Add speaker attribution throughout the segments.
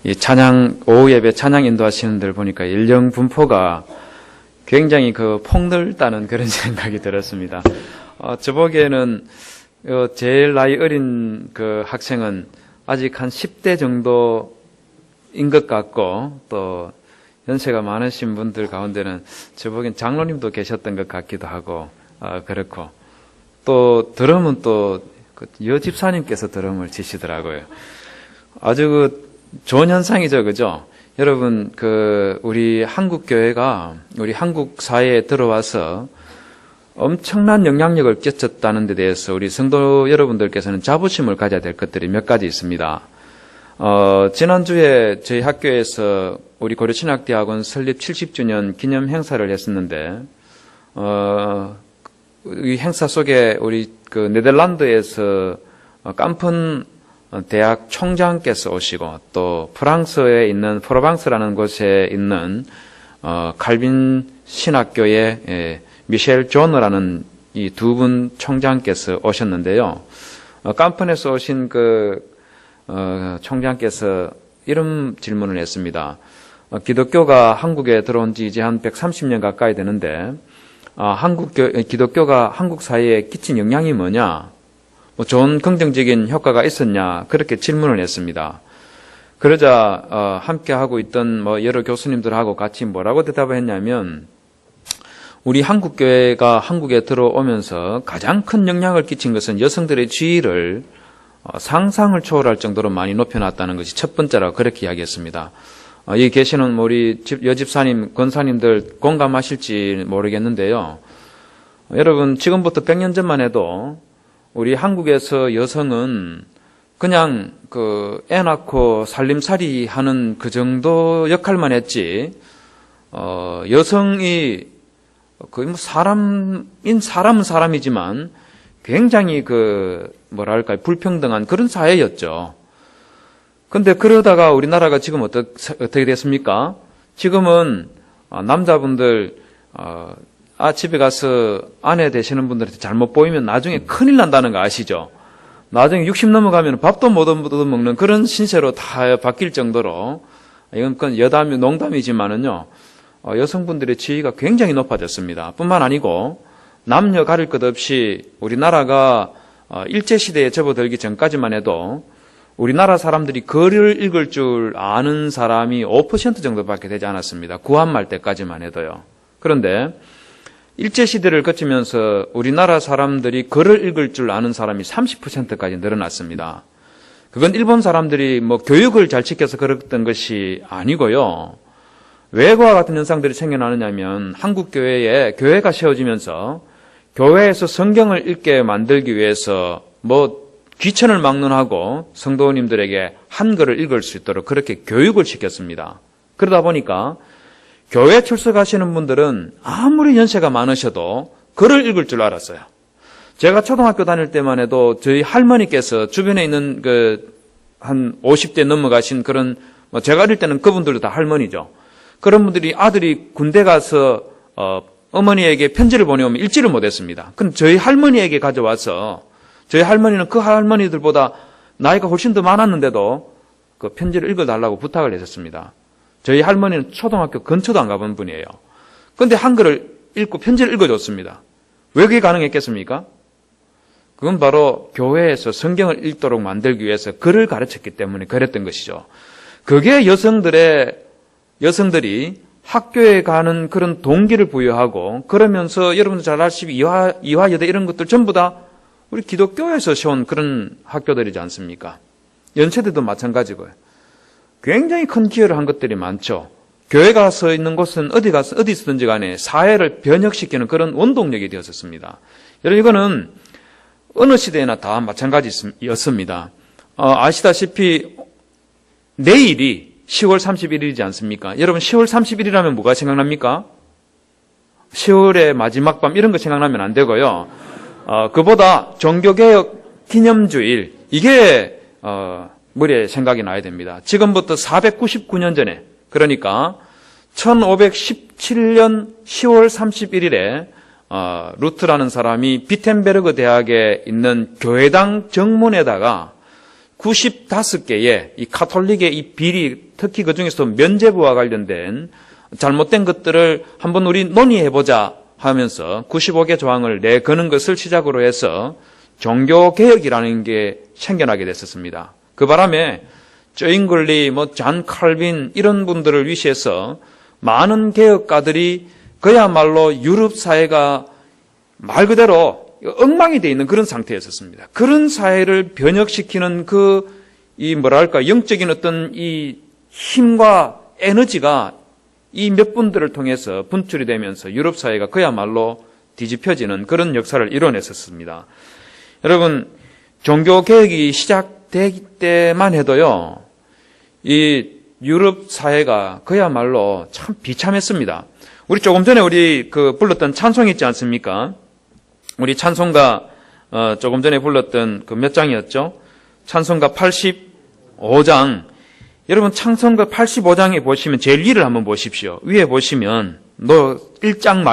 Speaker 1: 이 찬양, 오후 예배 찬양 인도하시는 분들 보니까 연령 분포가 굉장히 폭넓다는 그런 생각이 들었습니다. 저 보기에는 제일 나이 어린 학생은 아직 한 10대 정도인 것 같고, 또 연세가 많으신 분들 가운데는 저 보기엔 장로님도 계셨던 것 같기도 하고, 그렇고, 또 드럼은 또 여집사님께서 드럼을 치시더라고요. 아주 좋은 현상이죠, 그죠? 여러분, 우리 한국 교회가 우리 한국 사회에 들어와서 엄청난 영향력을 끼쳤다는 데 대해서 우리 성도 여러분들께서는 자부심을 가져야 될 것들이 몇 가지 있습니다. 지난주에 저희 학교에서 우리 고려신학대학원 설립 70주년 기념 행사를 했었는데, 이 행사 속에 우리 네덜란드에서 깜픈 대학 총장께서 오시고, 또 프랑스에 있는 프로방스라는 곳에 있는 칼빈 신학교의 미셸 존느라는 이 두 분 총장께서 오셨는데요. 깜픈에서 오신 총장께서 이런 질문을 했습니다. 기독교가 한국에 들어온 지 이제 한 130년 가까이 되는데, 기독교가 한국 사회에 끼친 영향이 뭐냐? 좋은 긍정적인 효과가 있었냐? 그렇게 질문을 했습니다. 그러자 함께 하고 있던 여러 교수님들하고 같이 뭐라고 대답을 했냐면, 우리 한국 교회가 한국에 들어오면서 가장 큰 영향을 끼친 것은 여성들의 지위를 상상을 초월할 정도로 많이 높여놨다는 것이 첫 번째라고 그렇게 이야기했습니다. 여기 계시는 우리 여집사님, 권사님들 공감하실지 모르겠는데요. 여러분, 지금부터 100년 전만 해도 우리 한국에서 여성은 그냥 애 낳고 살림살이 하는 그 정도 역할만 했지, 여성이 거의 사람은 사람이지만 굉장히 불평등한 그런 사회였죠. 근데 그러다가 우리나라가 지금 어떻게 됐습니까? 지금은 남자분들, 집에 가서 아내 되시는 분들한테 잘못 보이면 나중에 큰일 난다는 거 아시죠? 나중에 60 넘어가면 밥도 못 얻어먹는 그런 신세로 다 바뀔 정도로, 이건 농담이지만은요, 여성분들의 지위가 굉장히 높아졌습니다. 뿐만 아니고, 남녀 가릴 것 없이 우리나라가 일제시대에 접어들기 전까지만 해도 우리나라 사람들이 글을 읽을 줄 아는 사람이 5% 정도밖에 되지 않았습니다. 구한말 때까지만 해도요. 그런데 일제시대를 거치면서 우리나라 사람들이 글을 읽을 줄 아는 사람이 30%까지 늘어났습니다. 그건 일본 사람들이 교육을 잘 시켜서 그랬던 것이 아니고요. 왜 그와 같은 현상들이 생겨나느냐면, 한국 교회에 교회가 세워지면서 교회에서 성경을 읽게 만들기 위해서 귀천을 막론하고 성도님들에게 한글을 읽을 수 있도록 그렇게 교육을 시켰습니다. 그러다 보니까 교회 출석하시는 분들은 아무리 연세가 많으셔도 글을 읽을 줄 알았어요. 제가 초등학교 다닐 때만 해도 저희 할머니께서 주변에 있는 한 50대 넘어가신 그런, 제가 어릴 때는 그분들도 다 할머니죠. 그런 분들이 아들이 군대 가서 어머니에게 편지를 보내오면 읽지를 못했습니다. 그럼 저희 할머니에게 가져와서, 저희 할머니는 그 할머니들보다 나이가 훨씬 더 많았는데도 그 편지를 읽어달라고 부탁을 했었습니다. 저희 할머니는 초등학교 근처도 안 가본 분이에요. 그런데 한글을 읽고 편지를 읽어줬습니다. 왜 그게 가능했겠습니까? 그건 바로 교회에서 성경을 읽도록 만들기 위해서 글을 가르쳤기 때문에 그랬던 것이죠. 그게 여성들이 학교에 가는 그런 동기를 부여하고, 그러면서 여러분들 잘 아시고 이화여대 이런 것들 전부 다 우리 기독교에서 세운 그런 학교들이지 않습니까? 연세대도 마찬가지고요. 굉장히 큰 기여를 한 것들이 많죠. 교회가 서 있는 곳은 어디서든지 간에 사회를 변혁시키는 그런 원동력이 되었었습니다. 여러분, 이거는 어느 시대나 다 마찬가지였습니다. 아시다시피 내일이 10월 31일이지 않습니까? 여러분, 10월 31일이라면 뭐가 생각납니까? 10월의 마지막 밤 이런 거 생각나면 안 되고요. 그보다 종교개혁 기념주일, 이게 머리에 생각이 나야 됩니다. 지금부터 499년 전에, 그러니까 1517년 10월 31일에 루트라는 사람이 비텐베르그 대학에 있는 교회당 정문에다가 95개의 이 카톨릭의 이 비리, 특히 그 중에서 면죄부와 관련된 잘못된 것들을 한번 우리 논의해보자 하면서 95개 조항을 내거는 것을 시작으로 해서 종교개혁이라는 게 생겨나게 됐었습니다. 그 바람에 조인글리, 잔 칼빈 이런 분들을 위시해서 많은 개혁가들이 그야말로 유럽 사회가 말 그대로 엉망이 되어 있는 그런 상태였었습니다. 그런 사회를 변혁시키는 영적인 어떤 이 힘과 에너지가 이 몇 분들을 통해서 분출이 되면서 유럽 사회가 그야말로 뒤집혀지는 그런 역사를 이뤄냈었습니다. 여러분, 종교개혁이 시작되기 때만 해도요, 이 유럽 사회가 그야말로 참 비참했습니다. 우리 조금 전에 불렀던 찬송 있지 않습니까? 우리 찬송가, 조금 전에 불렀던 그 몇 장이었죠? 찬송가 85장. 여러분, 찬송가 85장에 보시면 제일 위를 한번 보십시오. 위에 보시면, 1절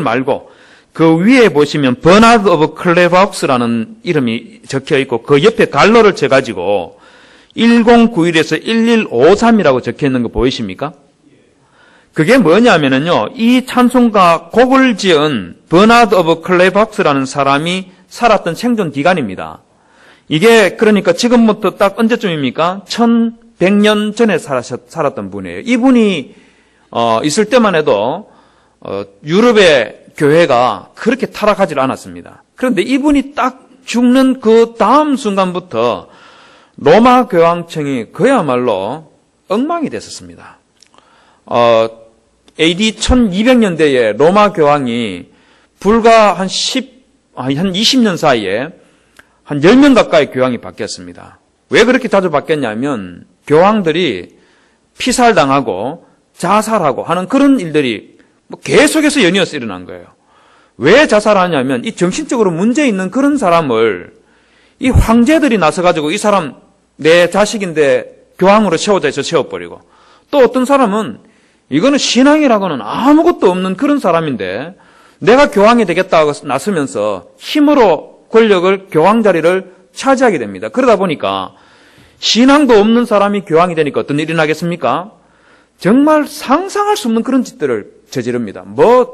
Speaker 1: 말고, 그 위에 보시면, 버나드 오브 클레바욱스라는 이름이 적혀 있고, 그 옆에 갈로를 쳐가지고, 1091에서 1153이라고 적혀 있는 거 보이십니까? 그게 뭐냐면요, 이 찬송가 곡을 지은 버나드 오브 클레바욱스라는 사람이 살았던 생존 기간입니다. 이게 그러니까 지금부터 딱 언제쯤입니까? 1100년 전에 살았던 분이에요. 이분이 있을 때만 해도 유럽의 교회가 그렇게 타락하지 않았습니다. 그런데 이분이 딱 죽는 그 다음 순간부터 로마 교황청이 그야말로 엉망이 됐었습니다. AD 1200년대에 로마 교황이 불과 한 20년 사이에 한 10명 가까이 교황이 바뀌었습니다. 왜 그렇게 자주 바뀌었냐면 교황들이 피살당하고 자살하고 하는 그런 일들이 계속해서 연이어서 일어난 거예요. 왜 자살하냐면 이 정신적으로 문제 있는 그런 사람을 이 황제들이 나서가지고 이 사람 내 자식인데 교황으로 세우자 해서 세워버리고, 또 어떤 사람은 이거는 신앙이라고는 아무것도 없는 그런 사람인데 내가 교황이 되겠다고 나서면서 힘으로 권력을, 교황 자리를 차지하게 됩니다. 그러다 보니까 신앙도 없는 사람이 교황이 되니까 어떤 일이 나겠습니까? 정말 상상할 수 없는 그런 짓들을 저지릅니다.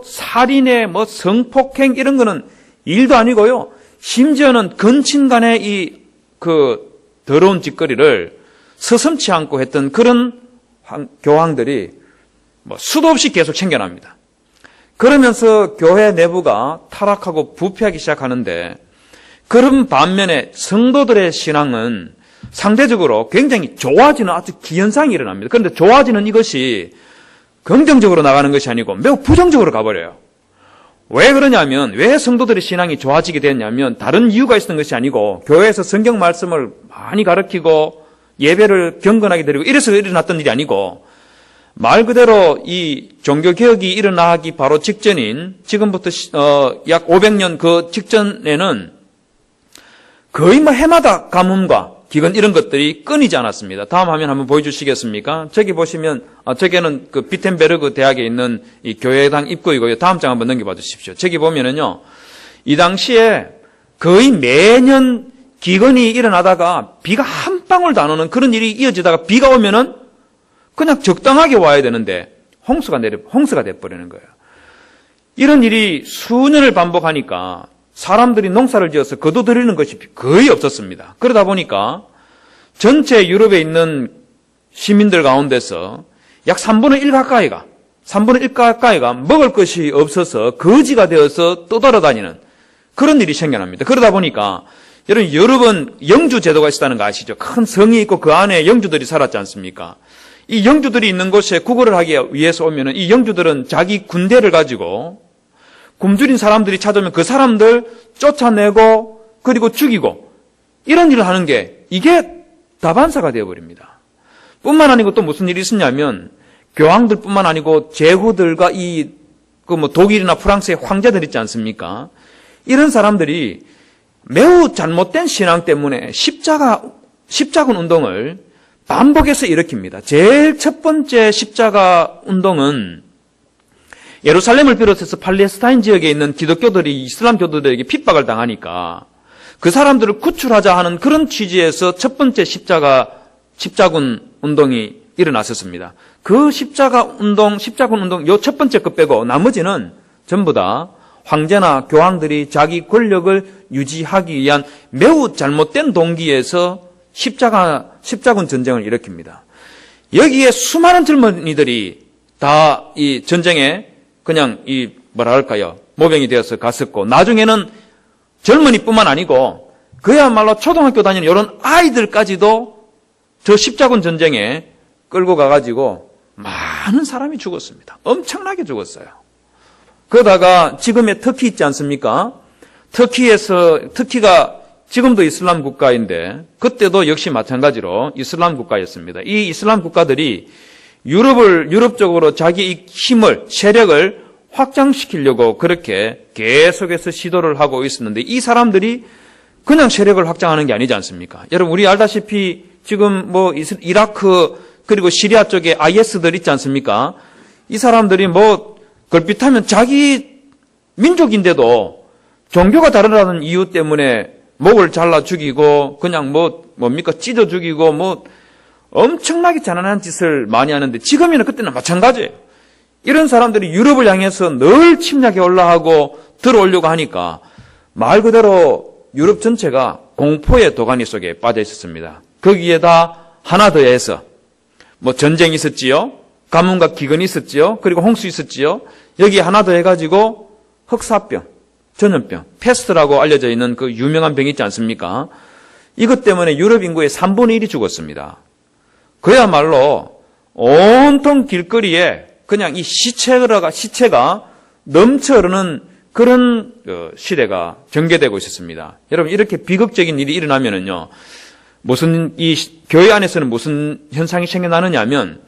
Speaker 1: 살인에, 성폭행 이런 거는 일도 아니고요. 심지어는 근친 간의 더러운 짓거리를 서슴지 않고 했던 그런 교황들이 수도 없이 계속 생겨납니다. 그러면서 교회 내부가 타락하고 부패하기 시작하는데, 그런 반면에 성도들의 신앙은 상대적으로 굉장히 좋아지는 아주 기현상이 일어납니다. 그런데 좋아지는 이것이 긍정적으로 나가는 것이 아니고 매우 부정적으로 가버려요. 왜 그러냐면, 왜 성도들의 신앙이 좋아지게 됐냐면 다른 이유가 있었던 것이 아니고 교회에서 성경 말씀을 많이 가르치고 예배를 경건하게 드리고 이래서 일어났던 일이 아니고, 말 그대로 이 종교개혁이 일어나기 바로 직전인 지금부터 약 500년 그 직전에는 거의 해마다 가뭄과 기근 이런 것들이 끊이지 않았습니다. 다음 화면 한번 보여주시겠습니까? 저기 보시면 저기는 그 비텐베르그 대학에 있는 이 교회당 입구이고요. 다음 장 한번 넘겨봐 주십시오. 저기 보면은요, 이 당시에 거의 매년 기근이 일어나다가 비가 한 방울도 안 오는 그런 일이 이어지다가 비가 오면은 그냥 적당하게 와야 되는데 홍수가 돼버리는 거예요. 이런 일이 수년을 반복하니까 사람들이 농사를 지어서 거둬들이는 것이 거의 없었습니다. 그러다 보니까 전체 유럽에 있는 시민들 가운데서 약 3분의 1 가까이가 먹을 것이 없어서 거지가 되어서 떠돌아다니는 그런 일이 생겨납니다. 그러다 보니까 여러분, 유럽은 영주 제도가 있었다는 거 아시죠? 큰 성이 있고 그 안에 영주들이 살았지 않습니까? 이 영주들이 있는 곳에 구걸을 하기 위해서 오면은 이 영주들은 자기 군대를 가지고 굶주린 사람들이 찾아오면 그 사람들 쫓아내고 그리고 죽이고 이런 일을 하는 게 이게 다반사가 되어버립니다. 뿐만 아니고 또 무슨 일이 있었냐면 교황들 뿐만 아니고 제후들과 독일이나 프랑스의 황제들 있지 않습니까? 이런 사람들이 매우 잘못된 신앙 때문에 십자군 운동을 반복해서 일으킵니다. 제일 첫 번째 십자가 운동은 예루살렘을 비롯해서 팔레스타인 지역에 있는 기독교들이 이슬람교도들에게 핍박을 당하니까 그 사람들을 구출하자 하는 그런 취지에서 첫 번째 십자군 운동이 일어났었습니다. 그 십자군 운동 요 첫 번째 것 빼고 나머지는 전부 다 황제나 교황들이 자기 권력을 유지하기 위한 매우 잘못된 동기에서 십자군 전쟁을 일으킵니다. 여기에 수많은 젊은이들이 다 이 전쟁에 그냥 모병이 되어서 갔었고, 나중에는 젊은이뿐만 아니고 그야말로 초등학교 다니는 이런 아이들까지도 저 십자군 전쟁에 끌고 가가지고 많은 사람이 죽었습니다. 엄청나게 죽었어요. 그러다가 지금의 터키 있지 않습니까? 터키가 지금도 이슬람 국가인데 그때도 역시 마찬가지로 이슬람 국가였습니다. 이 이슬람 국가들이 유럽 쪽으로 자기 힘을, 세력을 확장시키려고 그렇게 계속해서 시도를 하고 있었는데, 이 사람들이 그냥 세력을 확장하는 게 아니지 않습니까? 여러분, 우리 알다시피 지금 이라크 그리고 시리아 쪽에 IS들 있지 않습니까? 이 사람들이 걸핏하면 자기 민족인데도 종교가 다르다는 이유 때문에 목을 잘라 죽이고 그냥 찢어 죽이고 엄청나게 잔인한 짓을 많이 하는데, 지금이나 그때는 마찬가지예요. 이런 사람들이 유럽을 향해서 늘 침략에 올라가고 들어오려고 하니까 말 그대로 유럽 전체가 공포의 도가니 속에 빠져 있었습니다. 거기에다 하나 더해서 전쟁이 있었지요. 가뭄과 기근이 있었지요. 그리고 홍수 있었지요. 여기 하나 더 해가지고 흑사병, 전염병, 패스트라고 알려져 있는 그 유명한 병이 있지 않습니까? 이것 때문에 유럽 인구의 3분의 1이 죽었습니다. 그야말로 온통 길거리에 그냥 이 시체가 넘쳐 흐르는 그런 시대가 전개되고 있었습니다. 여러분, 이렇게 비극적인 일이 일어나면은요, 이 교회 안에서는 무슨 현상이 생겨나느냐 하면,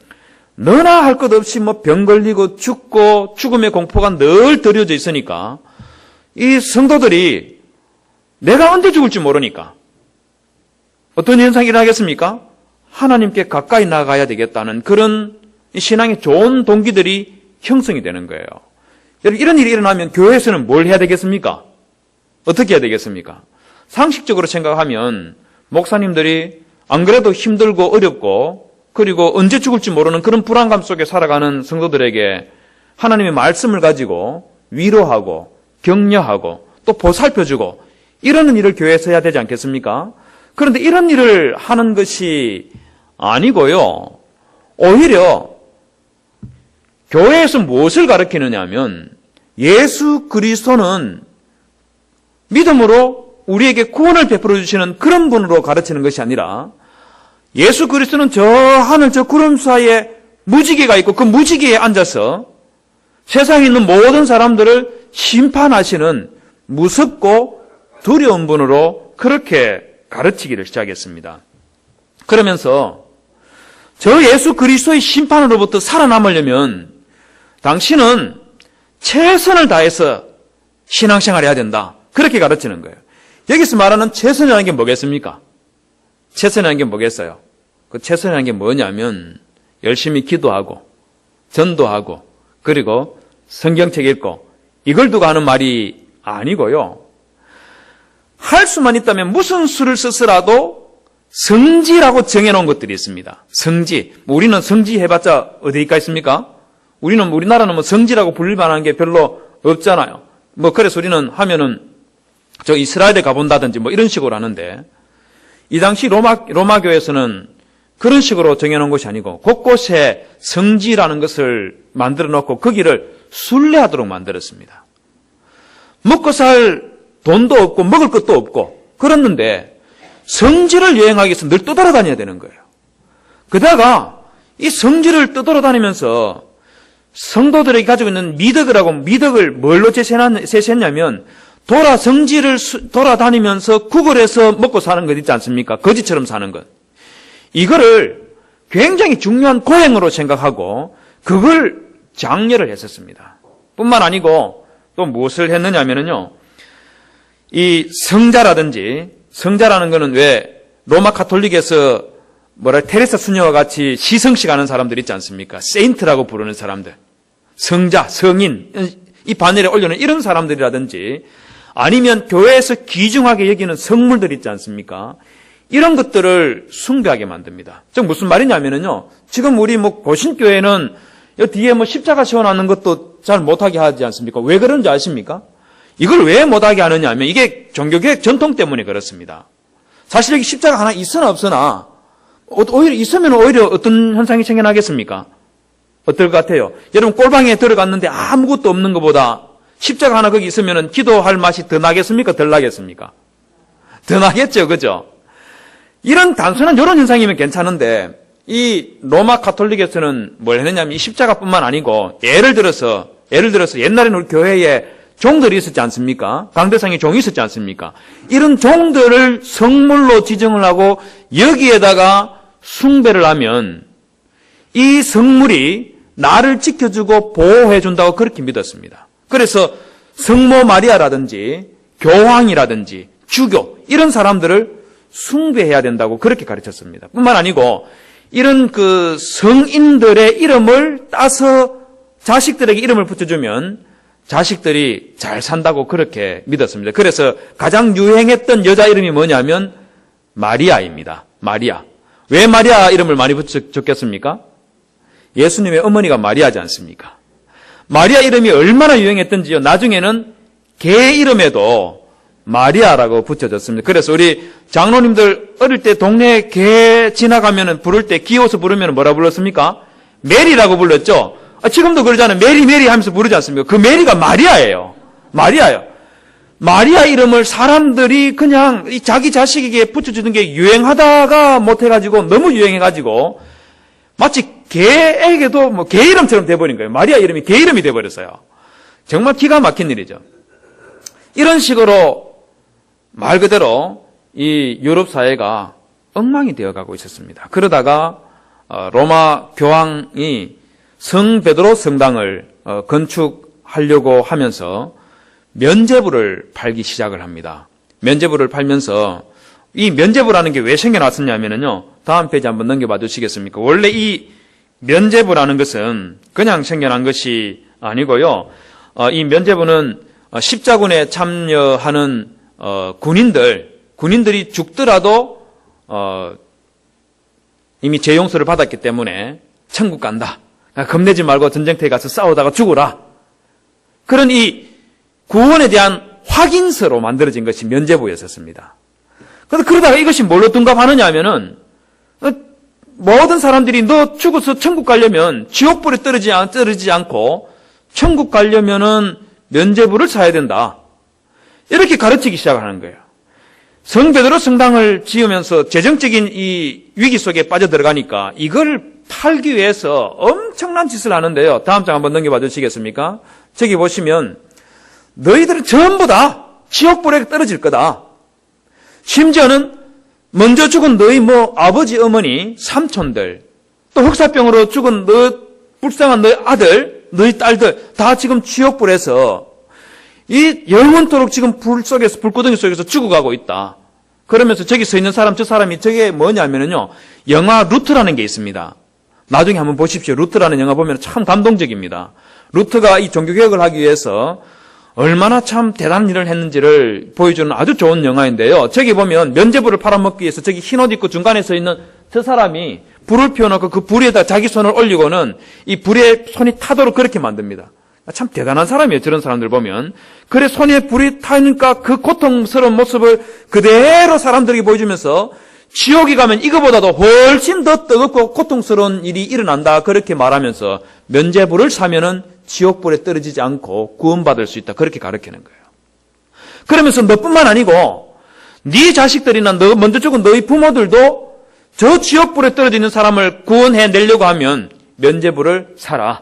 Speaker 1: 너나 할 것 없이 병 걸리고 죽고 죽음의 공포가 늘 들여져 있으니까 이 성도들이 내가 언제 죽을지 모르니까 어떤 현상이 일어나겠습니까? 하나님께 가까이 나가야 되겠다는 그런 신앙의 좋은 동기들이 형성이 되는 거예요. 여러분, 이런 일이 일어나면 교회에서는 뭘 해야 되겠습니까? 어떻게 해야 되겠습니까? 상식적으로 생각하면 목사님들이 안 그래도 힘들고 어렵고 그리고 언제 죽을지 모르는 그런 불안감 속에 살아가는 성도들에게 하나님의 말씀을 가지고 위로하고 격려하고 또 보살펴주고 이러는 일을 교회에서 해야 되지 않겠습니까? 그런데 이런 일을 하는 것이 아니고요. 오히려 교회에서 무엇을 가르치느냐 하면 예수 그리스도는 믿음으로 우리에게 구원을 베풀어 주시는 그런 분으로 가르치는 것이 아니라 예수 그리스도는 저 하늘 저 구름 사이에 무지개가 있고 그 무지개에 앉아서 세상에 있는 모든 사람들을 심판하시는 무섭고 두려운 분으로 그렇게 가르치기를 시작했습니다. 그러면서 저 예수 그리스도의 심판으로부터 살아남으려면 당신은 최선을 다해서 신앙생활을 해야 된다. 그렇게 가르치는 거예요. 여기서 말하는 최선이라는 게 뭐겠습니까? 최선이라는 게 뭐겠어요? 그 최선이라는 게 뭐냐면 열심히 기도하고 전도하고 그리고 성경책 읽고 이걸 두고 하는 말이 아니고요. 할 수만 있다면 무슨 수를 써서라도 성지라고 정해놓은 것들이 있습니다. 성지. 우리는 성지 해봤자 어디가 있습니까? 우리나라는 성지라고 불릴 만한 게 별로 없잖아요. 그래서 우리는 하면은 저 이스라엘에 가본다든지 이런 식으로 하는데 이 당시 로마 교회에서는 그런 식으로 정해놓은 것이 아니고 곳곳에 성지라는 것을 만들어 놓고 거기를 순례하도록 만들었습니다. 먹고 살 돈도 없고 먹을 것도 없고 그랬는데 성지를 여행하기 위해서 늘 떠돌아다녀야 되는 거예요. 그러다가 이 성지를 떠돌아다니면서 성도들에게 가지고 있는 미덕을 뭘로 제시했냐면 성지를 돌아다니면서 구걸해서 먹고 사는 것 있지 않습니까? 거지처럼 사는 것. 이거를 굉장히 중요한 고행으로 생각하고 그걸 장려를 했었습니다. 뿐만 아니고 또 무엇을 했느냐면요. 이 성자라는 거는 왜 로마 가톨릭에서 테레사 수녀와 같이 시성식 하는 사람들 있지 않습니까? 세인트라고 부르는 사람들. 성자, 성인, 이 바늘에 올려놓은 이런 사람들이라든지 아니면 교회에서 귀중하게 여기는 성물들 있지 않습니까? 이런 것들을 숭배하게 만듭니다. 즉 무슨 말이냐면요. 지금 우리 고신교회는 여 뒤에 십자가 세워놓는 것도 잘 못하게 하지 않습니까? 왜 그런지 아십니까? 이걸 왜 못하게 하느냐 하면 이게 종교개혁 전통 때문에 그렇습니다. 사실 여기 십자가 하나 있으나 없으나 오히려 있으면 오히려 어떤 현상이 생겨나겠습니까? 어떨 것 같아요? 여러분 꼴방에 들어갔는데 아무것도 없는 것보다 십자가 하나 거기 있으면 기도할 맛이 더 나겠습니까? 덜 나겠습니까? 더 나겠죠. 그죠? 이런 단순한 이런 현상이면 괜찮은데 이 로마 가톨릭에서는 뭘 했느냐면 이 십자가뿐만 아니고 예를 들어서 옛날에는 우리 교회에 종들이 있었지 않습니까? 강대상의 종이 있었지 않습니까? 이런 종들을 성물로 지정을 하고 여기에다가 숭배를 하면 이 성물이 나를 지켜주고 보호해준다고 그렇게 믿었습니다. 그래서 성모 마리아라든지 교황이라든지 주교 이런 사람들을 숭배해야 된다고 그렇게 가르쳤습니다. 뿐만 아니고 이런 성인들의 이름을 따서 자식들에게 이름을 붙여주면 자식들이 잘 산다고 그렇게 믿었습니다. 그래서 가장 유행했던 여자 이름이 뭐냐면 마리아입니다. 마리아. 왜 마리아 이름을 많이 붙였겠습니까? 예수님의 어머니가 마리아지 않습니까? 마리아 이름이 얼마나 유행했던지요. 나중에는 개 이름에도 마리아라고 붙여졌습니다. 그래서 우리 장로님들 어릴 때 동네에 개 지나가면 부를 때 귀여워서 부르면 뭐라 불렀습니까? 메리라고 불렀죠. 지금도 그러잖아요. 메리 메리 하면서 부르지 않습니까? 그 메리가 마리아예요. 마리아요. 마리아 이름을 사람들이 그냥 자기 자식에게 붙여주는 게 유행하다가 못해가지고 너무 유행해가지고 마치 개에게도 개 이름처럼 돼버린 거예요. 마리아 이름이 개 이름이 돼버렸어요. 정말 기가 막힌 일이죠. 이런 식으로 말 그대로 이 유럽 사회가 엉망이 되어가고 있었습니다. 그러다가 로마 교황이 성 베드로 성당을 건축하려고 하면서 면죄부를 팔기 시작을 합니다. 면죄부를 팔면서 이 면죄부라는 게 왜 생겨났었냐면요. 다음 페이지 한번 넘겨봐 주시겠습니까? 원래 이 면죄부라는 것은 그냥 생겨난 것이 아니고요. 이 면죄부는 십자군에 참여하는 군인들이 죽더라도 이미 재용서를 받았기 때문에 천국 간다. 겁내지 말고 전쟁터에 가서 싸우다가 죽어라. 그런 이 구원에 대한 확인서로 만들어진 것이 면죄부였었습니다. 그런데 그러다가 이것이 뭘로 둔갑하느냐 하면은 모든 사람들이 너 죽어서 천국 가려면 지옥불에 떨어지지 않고 천국 가려면은 면죄부를 사야 된다. 이렇게 가르치기 시작하는 거예요. 성 베드로 성당을 지으면서 재정적인 이 위기 속에 빠져들어가니까 이걸 팔기 위해서 엄청난 짓을 하는데요. 다음 장 한번 넘겨봐 주시겠습니까? 저기 보시면 너희들은 전부 다 지옥불에 떨어질 거다. 심지어는 먼저 죽은 너희 아버지, 어머니, 삼촌들, 또 흑사병으로 죽은 불쌍한 너희 아들, 너희 딸들 다 지금 지옥불에서 이 영원토록 지금 불구덩이 속에서 죽어가고 있다. 그러면서 저기 서 있는 사람, 저 사람이 저게 뭐냐면요. 영화 루트라는 게 있습니다. 나중에 한번 보십시오. 루트라는 영화 보면 참 감동적입니다. 루트가 이 종교개혁을 하기 위해서 얼마나 참 대단한 일을 했는지를 보여주는 아주 좋은 영화인데요. 저기 보면 면죄부를 팔아먹기 위해서 저기 흰옷 입고 중간에 서 있는 저 사람이 불을 피워놓고 그 불에다 자기 손을 올리고는 이 불에 손이 타도록 그렇게 만듭니다. 참 대단한 사람이에요. 저런 사람들 보면. 그래 손에 불이 타니까 그 고통스러운 모습을 그대로 사람들에게 보여주면서 지옥에 가면 이거보다도 훨씬 더 뜨겁고 고통스러운 일이 일어난다. 그렇게 말하면서 면죄부를 사면은 지옥불에 떨어지지 않고 구원받을 수 있다. 그렇게 가르치는 거예요. 그러면서 너뿐만 아니고 네 자식들이나 너 먼저 죽은 너희 부모들도 저 지옥불에 떨어지는 사람을 구원해내려고 하면 면죄부를 사라.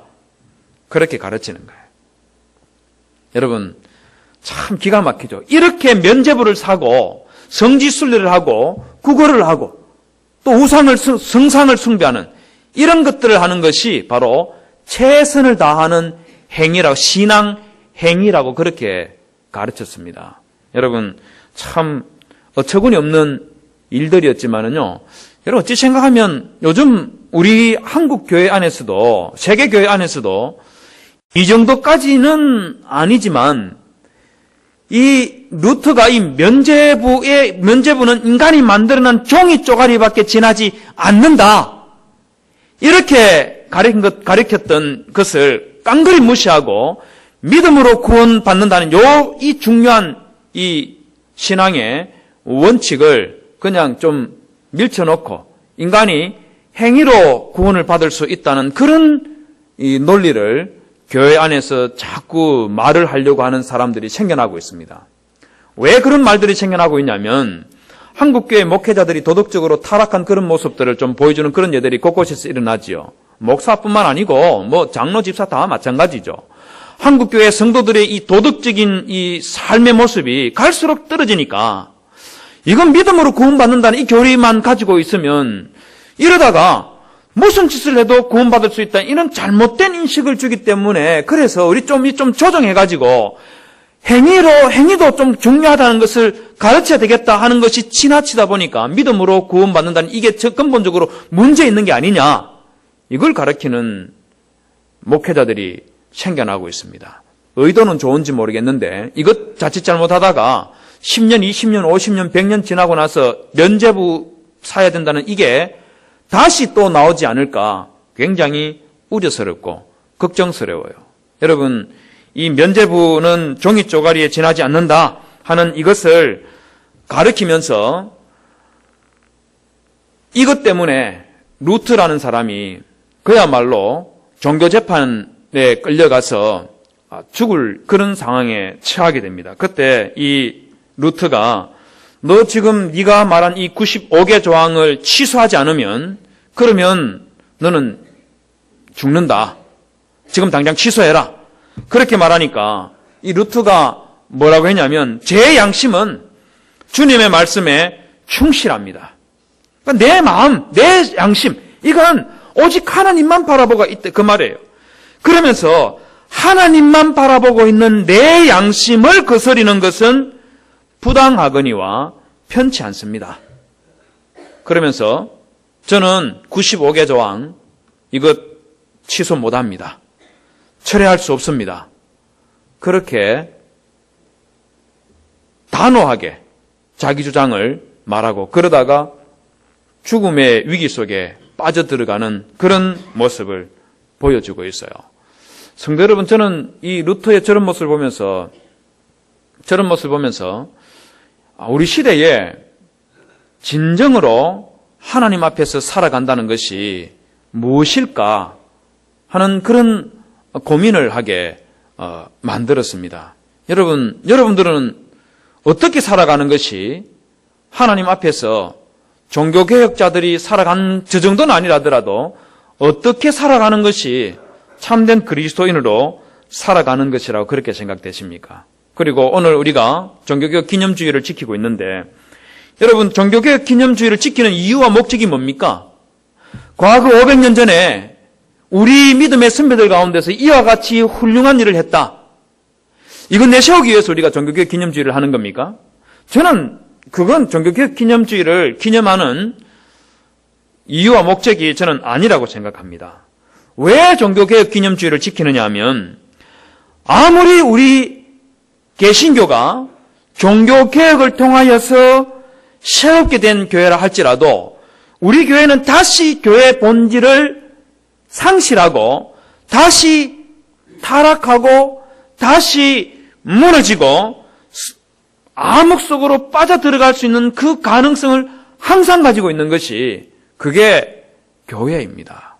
Speaker 1: 그렇게 가르치는 거예요. 여러분 참 기가 막히죠. 이렇게 면죄부를 사고 성지순례를 하고 구걸을 하고 또 우상을 성상을 숭배하는 이런 것들을 하는 것이 바로 최선을 다하는 행위라고 신앙 행위라고 그렇게 가르쳤습니다. 여러분 참 어처구니 없는 일들이었지만은요. 여러분 어찌 생각하면 요즘 우리 한국 교회 안에서도 세계 교회 안에서도 이 정도까지는 아니지만 이 루트가 이 면죄부는 인간이 만들어낸 종이 쪼가리밖에 지나지 않는다. 이렇게 가르쳤던 것을 깡그리 무시하고 믿음으로 구원받는다는 이 중요한 이 신앙의 원칙을 그냥 좀 밀쳐놓고 인간이 행위로 구원을 받을 수 있다는 그런 이 논리를 교회 안에서 자꾸 말을 하려고 하는 사람들이 생겨나고 있습니다. 왜 그런 말들이 생겨나고 있냐면 한국교회 목회자들이 도덕적으로 타락한 그런 모습들을 좀 보여주는 그런 예들이 곳곳에서 일어나지요. 목사뿐만 아니고 장로 집사 다 마찬가지죠. 한국교회 성도들의 이 도덕적인 이 삶의 모습이 갈수록 떨어지니까 이건 믿음으로 구원받는다는 이 교리만 가지고 있으면 이러다가 무슨 짓을 해도 구원받을 수 있다. 이런 잘못된 인식을 주기 때문에 그래서 우리 좀 조정해가지고 행위도 좀 중요하다는 것을 가르쳐야 되겠다 하는 것이 지나치다 보니까 믿음으로 구원받는다는 이게 근본적으로 문제 있는 게 아니냐. 이걸 가르치는 목회자들이 생겨나고 있습니다. 의도는 좋은지 모르겠는데 이것 자칫 잘못하다가 10년, 20년, 50년, 100년 지나고 나서 면죄부 사야 된다는 이게 다시 또 나오지 않을까 굉장히 우려스럽고 걱정스러워요. 여러분, 이 면죄부는 종이 쪼가리에 지나지 않는다 하는 이것을 가르치면서 이것 때문에 루트라는 사람이 그야말로 종교재판에 끌려가서 죽을 그런 상황에 처하게 됩니다. 그때 이 루트가 너 지금 네가 말한 이 95개 조항을 취소하지 않으면 그러면 너는 죽는다. 지금 당장 취소해라. 그렇게 말하니까 이 루트가 뭐라고 했냐면 제 양심은 주님의 말씀에 충실합니다. 그러니까 내 마음, 내 양심 이건 오직 하나님만 바라보고 있대 그 말이에요. 그러면서 하나님만 바라보고 있는 내 양심을 거스리는 것은 부당하거니와 편치 않습니다. 그러면서 저는 95개 조항 이것 취소 못합니다. 철회할 수 없습니다. 그렇게 단호하게 자기 주장을 말하고 그러다가 죽음의 위기 속에 빠져들어가는 그런 모습을 보여주고 있어요. 성도 여러분, 저는 이 루터의 저런 모습을 보면서 우리 시대에 진정으로 하나님 앞에서 살아간다는 것이 무엇일까 하는 그런 고민을 하게 만들었습니다. 여러분들은 어떻게 살아가는 것이 하나님 앞에서 종교개혁자들이 살아간 저 정도는 아니라더라도 어떻게 살아가는 것이 참된 그리스도인으로 살아가는 것이라고 그렇게 생각되십니까? 그리고 오늘 우리가 종교개혁 기념주의를 지키고 있는데 여러분, 종교개혁 기념주의를 지키는 이유와 목적이 뭡니까? 과거 500년 전에 우리 믿음의 선배들 가운데서 이와 같이 훌륭한 일을 했다. 이건 내세우기 위해서 우리가 종교개혁 기념주의를 하는 겁니까? 저는 그건 종교개혁 기념주의를 기념하는 이유와 목적이 저는 아니라고 생각합니다. 왜 종교개혁 기념주의를 지키느냐 하면 아무리 우리 개신교가 종교개혁을 통하여서 새롭게 된 교회라 할지라도 우리 교회는 다시 교회의 본질을 상실하고 다시 타락하고 다시 무너지고 암흑 속으로 빠져들어갈 수 있는 그 가능성을 항상 가지고 있는 것이 그게 교회입니다.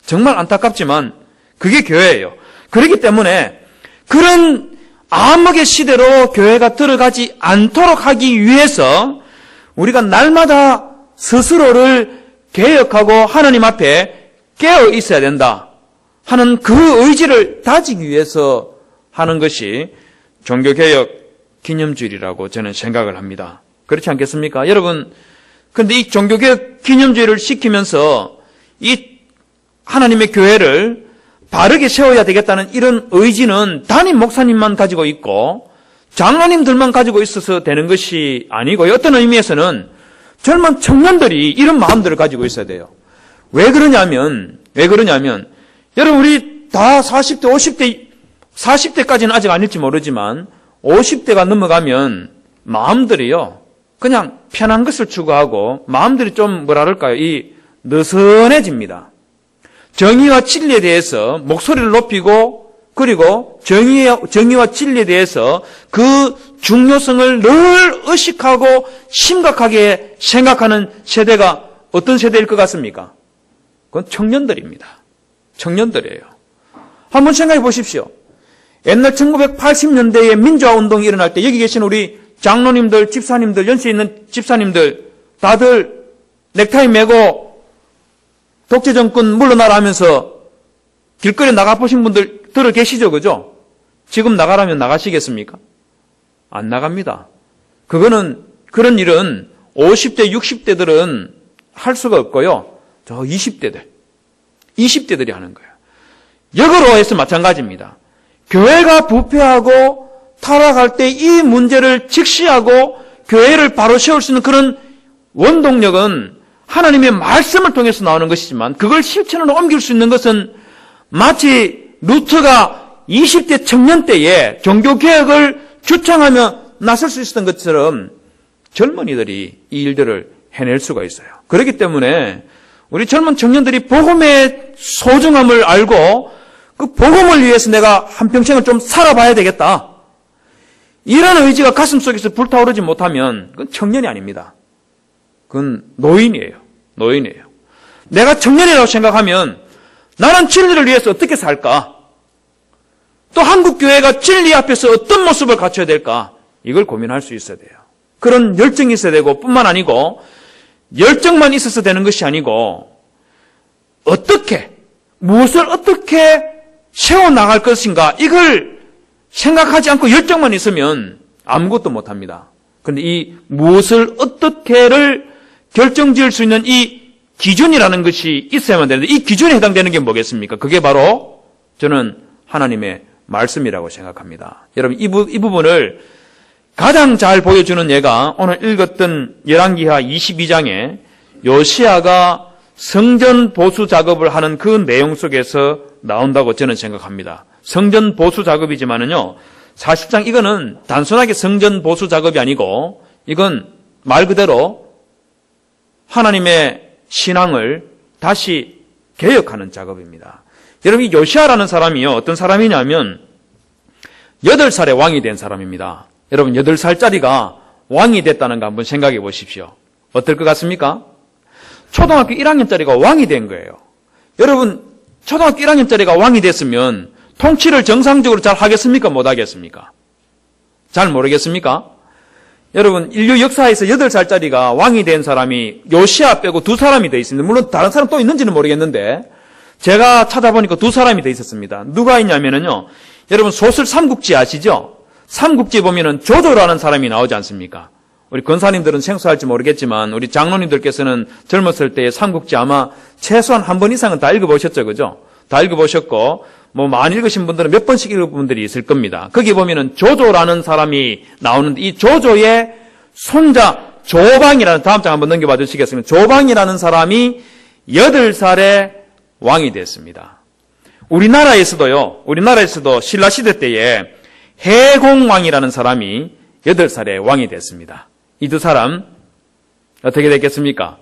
Speaker 1: 정말 안타깝지만 그게 교회예요. 그렇기 때문에 그런 암흑의 시대로 교회가 들어가지 않도록 하기 위해서 우리가 날마다 스스로를 개혁하고 하나님 앞에 깨어 있어야 된다 하는 그 의지를 다지기 위해서 하는 것이 종교개혁 기념주의라고 저는 생각을 합니다. 그렇지 않겠습니까? 여러분, 근데 이 종교개혁 기념주의를 지키면서 이 하나님의 교회를 바르게 세워야 되겠다는 이런 의지는 담임 목사님만 가지고 있고 장로님들만 가지고 있어서 되는 것이 아니고 어떤 의미에서는 젊은 청년들이 이런 마음들을 가지고 있어야 돼요. 왜 그러냐면 여러분, 우리 다 40대, 50대, 40대까지는 아직 아닐지 모르지만 50대가 넘어가면 마음들이요, 그냥 편한 것을 추구하고 마음들이 좀 뭐랄까요, 이 느슨해집니다. 정의와 진리에 대해서 목소리를 높이고, 그리고 정의와 진리에 대해서 그 중요성을 늘 의식하고 심각하게 생각하는 세대가 어떤 세대일 것 같습니까? 그건 청년들입니다. 청년들이에요. 한번 생각해 보십시오. 옛날 1980년대에 민주화 운동이 일어날 때 여기 계신 우리 장로님들, 집사님들, 연세 있는 집사님들 다들 넥타이 매고 독재정권 물러나라 하면서 길거리에 나가보신 분들 들어 계시죠, 그죠? 지금 나가라면 나가시겠습니까? 안 나갑니다. 그런 일은 50대, 60대들은 할 수가 없고요. 저 20대들이 하는 거예요. 역으로 해서 마찬가지입니다. 교회가 부패하고 타락할 때 이 문제를 직시하고 교회를 바로 세울 수 있는 그런 원동력은 하나님의 말씀을 통해서 나오는 것이지만 그걸 실천으로 옮길 수 있는 것은 마치 루터가 20대 청년 때에 종교개혁을 주창하며 나설 수 있었던 것처럼 젊은이들이 이 일들을 해낼 수가 있어요. 그렇기 때문에 우리 젊은 청년들이 복음의 소중함을 알고 그 복음을 위해서 내가 한평생을 좀 살아봐야 되겠다. 이런 의지가 가슴속에서 불타오르지 못하면 그건 청년이 아닙니다. 그건 노인이에요. 내가 청년이라고 생각하면 나는 진리를 위해서 어떻게 살까? 또 한국교회가 진리 앞에서 어떤 모습을 갖춰야 될까? 이걸 고민할 수 있어야 돼요. 그런 열정이 있어야 되고 뿐만 아니고 열정만 있어서 되는 것이 아니고 무엇을 어떻게 세워나갈 것인가 이걸 생각하지 않고 열정만 있으면 아무것도 못합니다. 그런데 이 무엇을 어떻게를 결정지을 수 있는 이 기준이라는 것이 있어야만 되는데 이 기준에 해당되는 게 뭐겠습니까? 그게 바로 저는 하나님의 말씀이라고 생각합니다. 여러분 이 부분을 가장 잘 보여주는 예가 오늘 읽었던 열왕기하 22장에 요시아가 성전 보수 작업을 하는 그 내용 속에서 나온다고 저는 생각합니다. 성전 보수 작업이지만은요, 사실상 이거는 단순하게 성전 보수 작업이 아니고 이건 말 그대로 하나님의 신앙을 다시 개혁하는 작업입니다. 여러분 이 요시아라는 사람이요, 어떤 사람이냐면 8살에 왕이 된 사람입니다. 여러분 8살짜리가 왕이 됐다는 거 한번 생각해 보십시오. 어떨 것 같습니까? 초등학교 1학년짜리가 왕이 된 거예요. 여러분 초등학교 1학년짜리가 왕이 됐으면 통치를 정상적으로 잘 하겠습니까? 못 하겠습니까? 잘 모르겠습니까? 여러분 인류 역사에서 8살짜리가 왕이 된 사람이 요시아 빼고 2사람이 더 있습니다. 물론 다른 사람 또 있는지는 모르겠는데 제가 찾아보니까 2사람이 더 있었습니다. 누가 있냐면요, 여러분 소설 삼국지 아시죠? 삼국지 보면은 조조라는 사람이 나오지 않습니까? 우리 권사님들은 생소할지 모르겠지만 우리 장로님들께서는 젊었을 때의 삼국지 아마 최소한 한 번 이상은 다 읽어보셨죠, 그죠? 다 읽어보셨고 뭐 많이 읽으신 분들은 몇 번씩 읽은 분들이 있을 겁니다. 거기 보면은 조조라는 사람이 나오는데 이 조조의 손자 조방이라는, 다음 장 한번 넘겨봐 주시겠습니다. 조방이라는 사람이 8살에 왕이 됐습니다. 우리나라에서도 신라시대 때에 해공왕이라는 사람이 8살에 왕이 됐습니다. 이 2사람 어떻게 됐겠습니까?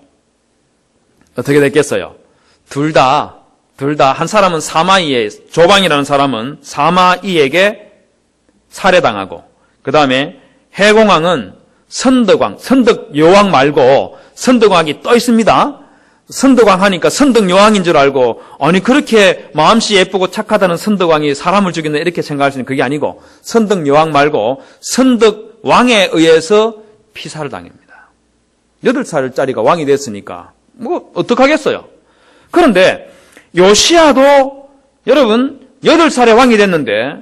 Speaker 1: 어떻게 됐겠어요? 둘 다 한 사람은 조방이라는 사람은 사마이에게 살해당하고, 그 다음에 해공왕은 선덕여왕 말고 선덕왕이 또 있습니다. 선덕왕 하니까 선덕여왕인 줄 알고, 아니 그렇게 마음씨 예쁘고 착하다는 선덕왕이 사람을 죽였나 이렇게 생각할 수 있는 그게 아니고 선덕여왕 말고 선덕왕에 의해서 피살을 당합니다. 8살짜리가 왕이 됐으니까 뭐 어떡하겠어요. 그런데 요시아도 여러분 8살에 왕이 됐는데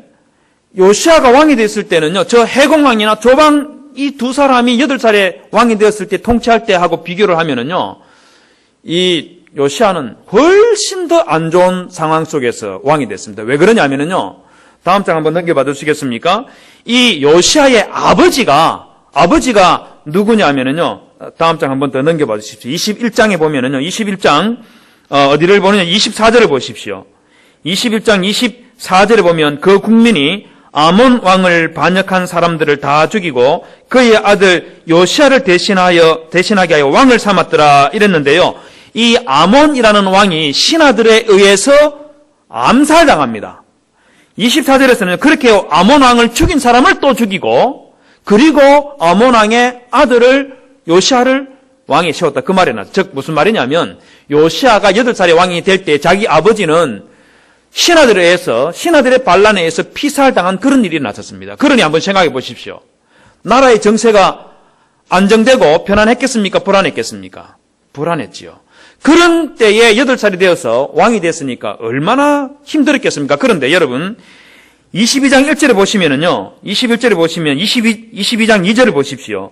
Speaker 1: 요시아가 왕이 됐을 때는요, 저 해공왕이나 조방 이 2사람이 8살에 왕이 되었을 때 통치할 때 하고 비교를 하면은요, 이 요시아는 훨씬 더 안 좋은 상황 속에서 왕이 됐습니다. 왜 그러냐면은요, 다음 장 한번 넘겨봐 주시겠습니까? 이 요시아의 아버지가 누구냐면은요, 다음 장 한번 더 넘겨봐 주십시오. 21장에 보면은요, 21장 어디를 보느냐, 24절을 보십시오. 21장 24절에 보면 그 국민이 아몬 왕을 반역한 사람들을 다 죽이고 그의 아들 요시아를 대신하게 하여 왕을 삼았더라 이랬는데요. 이 아몬이라는 왕이 신하들에 의해서 암살당합니다. 24절에서는 그렇게 아몬 왕을 죽인 사람을 또 죽이고 그리고 아몬 왕의 아들을 요시아를 왕에 세웠다. 그 말이 나죠. 즉 무슨 말이냐면 요시아가 8살의 왕이 될 때 자기 아버지는 신하들에 의해서 신하들의 반란에 의해서 피살당한 그런 일이 났었습니다. 그러니 한번 생각해 보십시오. 나라의 정세가 안정되고 편안했겠습니까? 불안했겠습니까? 불안했지요. 그런 때에 8살이 되어서 왕이 됐으니까 얼마나 힘들었겠습니까? 그런데 여러분 22장 1절에 보시면은요. 21절에 보시면 22장 2절을 보십시오.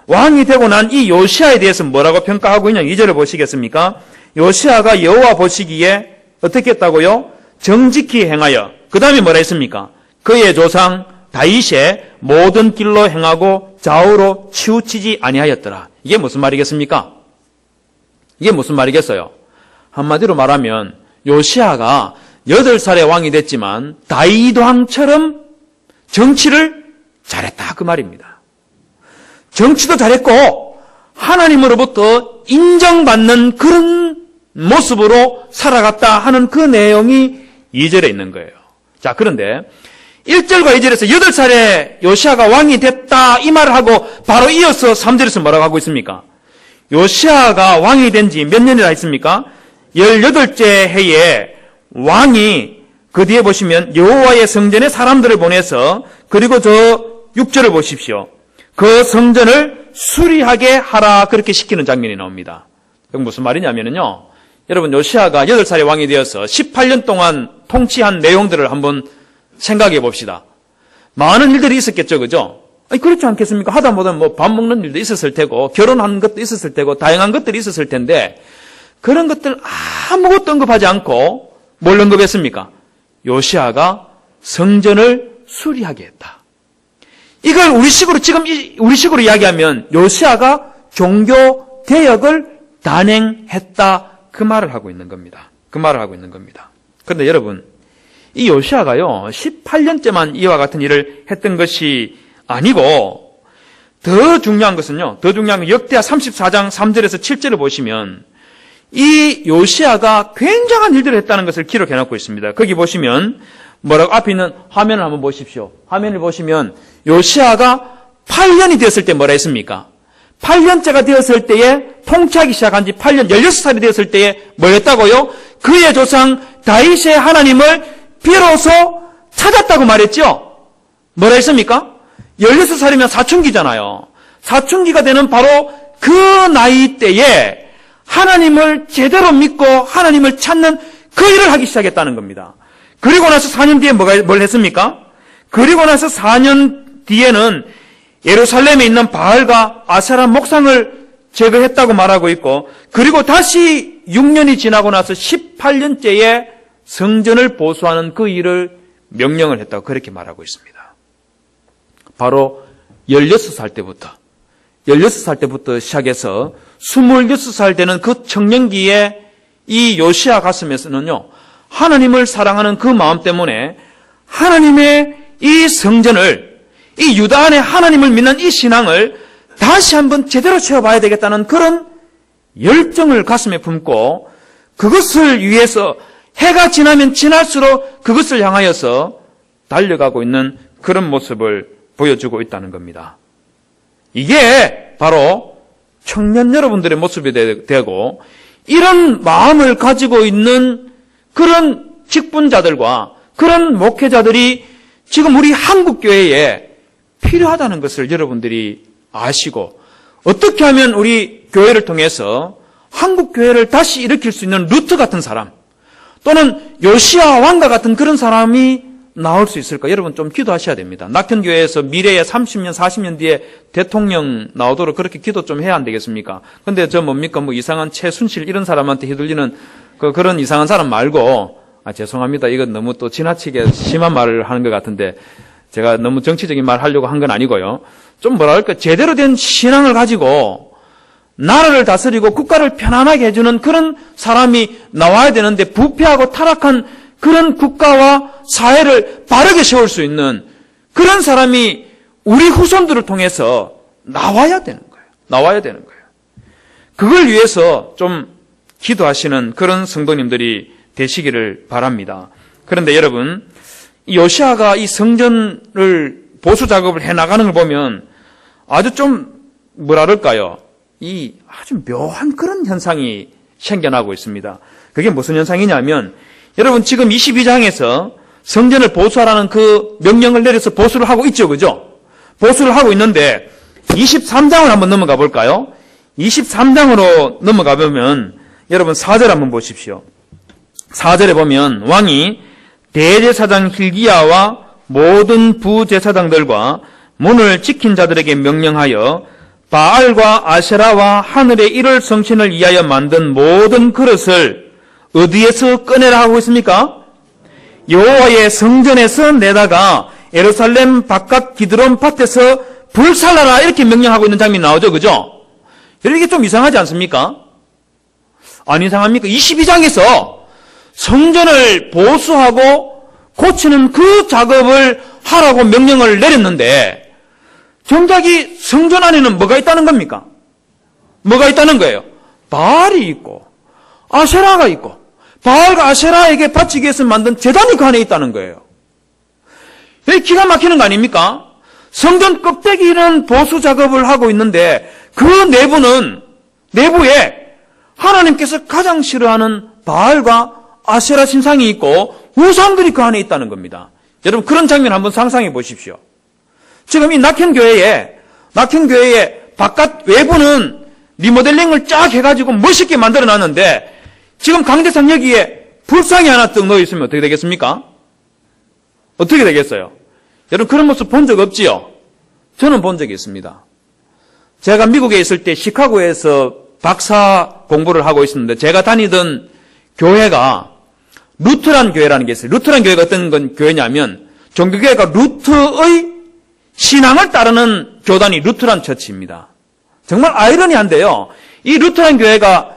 Speaker 1: 왕이 되고 난 이 요시아에 대해서 뭐라고 평가하고 있냐? 2절을 보시겠습니까? 요시아가 여호와 보시기에 어떻게 했다고요? 정직히 행하여 그 다음에 뭐라 했습니까? 그의 조상 다윗의 모든 길로 행하고 좌우로 치우치지 아니하였더라. 이게 무슨 말이겠습니까? 이게 무슨 말이겠어요? 한마디로 말하면 요시아가 8살의 왕이 됐지만 다윗 왕처럼 정치를 잘했다 그 말입니다. 정치도 잘했고 하나님으로부터 인정받는 그런 모습으로 살아갔다 하는 그 내용이 2절에 있는 거예요. 자, 그런데 1절과 2절에서 8살에 요시아가 왕이 됐다 이 말을 하고 바로 이어서 3절에서 뭐라고 하고 있습니까? 요시아가 왕이 된 지 몇 년이나 있습니까? 18째 해에 왕이 그 뒤에 보시면 여호와의 성전에 사람들을 보내서 그리고 저 6절을 보십시오. 그 성전을 수리하게 하라 그렇게 시키는 장면이 나옵니다. 그게 무슨 말이냐면요. 여러분 요시아가 8살의 왕이 되어서 18년 동안 통치한 내용들을 한번 생각해 봅시다. 많은 일들이 있었겠죠. 그죠? 아니, 그렇지 않겠습니까? 하다 보다 뭐 밥 먹는 일도 있었을 테고 결혼하는 것도 있었을 테고 다양한 것들이 있었을 텐데 그런 것들 아무것도 언급하지 않고 뭘 언급했습니까? 요시아가 성전을 수리하게 했다. 이걸 우리식으로 이야기하면 요시아가 종교 개혁을 단행했다. 그 말을 하고 있는 겁니다. 그 말을 하고 있는 겁니다. 그런데 여러분, 이 요시아가요, 18년째만 이와 같은 일을 했던 것이 아니고, 더 중요한 것은요, 역대하 34장 3절에서 7절을 보시면, 이 요시아가 굉장한 일들을 했다는 것을 기록해 놓고 있습니다. 거기 보시면, 뭐라고, 앞에 있는 화면을 한번 보십시오. 화면을 보시면, 요시아가 8년이 되었을 때 뭐라 했습니까? 8년째가 되었을 때에 통치하기 시작한 지 8년, 16살이 되었을 때에 뭐 했다고요? 그의 조상 다윗의 하나님을 비로소 찾았다고 말했죠? 뭐라 했습니까? 16살이면 사춘기잖아요. 사춘기가 되는 바로 그 나이 때에 하나님을 제대로 믿고 하나님을 찾는 그 일을 하기 시작했다는 겁니다. 그리고 나서 4년 뒤에 뭘 했습니까? 그리고 나서 4년 뒤에는 예루살렘에 있는 바알과 아세라 목상을 제거했다고 말하고 있고 그리고 다시 6년이 지나고 나서 18년째에 성전을 보수하는 그 일을 명령을 했다고 그렇게 말하고 있습니다. 바로 16살 때부터 시작해서 26살 되는 그 청년기에 이 요시아 가슴에서는요 하나님을 사랑하는 그 마음 때문에 하나님의 이 성전을 이 유다 안에 하나님을 믿는 이 신앙을 다시 한번 제대로 채워봐야 되겠다는 그런 열정을 가슴에 품고 그것을 위해서 해가 지나면 지날수록 그것을 향하여서 달려가고 있는 그런 모습을 보여주고 있다는 겁니다. 이게 바로 청년 여러분들의 모습이 되고 이런 마음을 가지고 있는 그런 직분자들과 그런 목회자들이 지금 우리 한국교회에 필요하다는 것을 여러분들이 아시고 어떻게 하면 우리 교회를 통해서 한국교회를 다시 일으킬 수 있는 루트 같은 사람 또는 요시아 왕과 같은 그런 사람이 나올 수 있을까? 여러분 좀 기도하셔야 됩니다. 낙현교회에서 미래에 30년, 40년 뒤에 대통령 나오도록 그렇게 기도 좀 해야 안 되겠습니까? 근데 저 뭡니까? 뭐 이상한 최순실 이런 사람한테 휘둘리는 그런 이상한 사람 말고 죄송합니다. 이건 너무 또 지나치게 심한 말을 하는 것 같은데 제가 너무 정치적인 말 하려고 한 건 아니고요. 좀 뭐랄까 제대로 된 신앙을 가지고 나라를 다스리고 국가를 편안하게 해주는 그런 사람이 나와야 되는데 부패하고 타락한 그런 국가와 사회를 바르게 세울 수 있는 그런 사람이 우리 후손들을 통해서 나와야 되는 거예요. 나와야 되는 거예요. 그걸 위해서 좀 기도하시는 그런 성도님들이 되시기를 바랍니다. 그런데 여러분, 요시아가 이 성전을 보수 작업을 해나가는 걸 보면 아주 좀 뭐랄까요? 이 아주 묘한 그런 현상이 생겨나고 있습니다. 그게 무슨 현상이냐면 여러분 지금 22장에서 성전을 보수하라는 그 명령을 내려서 보수를 하고 있죠. 그죠? 보수를 하고 있는데 23장을 한번 넘어가 볼까요? 23장으로 넘어가 보면 여러분 4절 한번 보십시오. 4절에 보면 왕이 대제사장 hil기야와 모든 부제사장들과 문을 지킨 자들에게 명령하여 바알과 아세라와 하늘의 일월 성신을 위하여 만든 모든 그릇을 어디에서 꺼내라 하고 있습니까? 여호와의 성전에서 내다가 예루살렘 바깥 기드론 밭에서 불살라라 이렇게 명령하고 있는 장면이 나오죠. 그죠? 이게 좀 이상하지 않습니까? 안 이상합니까? 22장에서 성전을 보수하고 고치는 그 작업을 하라고 명령을 내렸는데 정작 이 성전 안에는 뭐가 있다는 겁니까? 뭐가 있다는 거예요? 바알이 있고 아세라가 있고 바알과 아세라에게 바치기 위해서 만든 제단이 그 안에 있다는 거예요. 이게 기가 막히는 거 아닙니까? 성전 껍데기는 보수 작업을 하고 있는데 그 내부에 하나님께서 가장 싫어하는 바알과 아세라 신상이 있고 우상들이 그 안에 있다는 겁니다. 여러분 그런 장면 한번 상상해 보십시오. 지금 이 낙현교회에 바깥 외부는 리모델링을 쫙 해가지고 멋있게 만들어놨는데 지금 강대상 여기에 불상이 하나 떡 놓여 있으면 어떻게 되겠습니까? 어떻게 되겠어요? 여러분 그런 모습 본 적 없지요? 저는 본 적이 있습니다. 제가 미국에 있을 때 시카고에서 박사 공부를 하고 있었는데 제가 다니던 교회가 루트란 교회라는 게 있어요. 루트란 교회가 어떤 교회냐면 종교교회가 루트의 신앙을 따르는 교단이 루트란 처치입니다. 정말 아이러니한데요. 이 루트란 교회가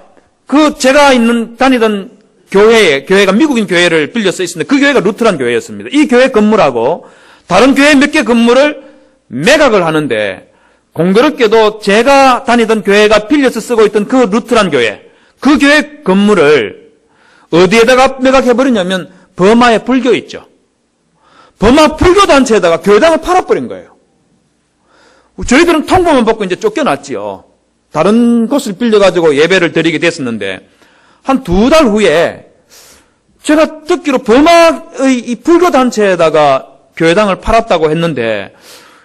Speaker 1: 제가 다니던 교회가 미국인 교회를 빌려서 있었는데 그 교회가 루트란 교회였습니다. 이 교회 건물하고 다른 교회 몇 개 건물을 매각을 하는데 공교롭게도 제가 다니던 교회가 빌려서 쓰고 있던 그 루트란 교회, 그 교회 건물을 어디에다가 매각해버리냐면 버마의 불교 있죠. 버마 불교 단체에다가 교회당을 팔아버린 거예요. 저희들은 통보만 받고 이제 쫓겨났지요. 다른 곳을 빌려가지고 예배를 드리게 됐었는데 한 2달 후에 제가 듣기로 버마의 이 불교 단체에다가 교회당을 팔았다고 했는데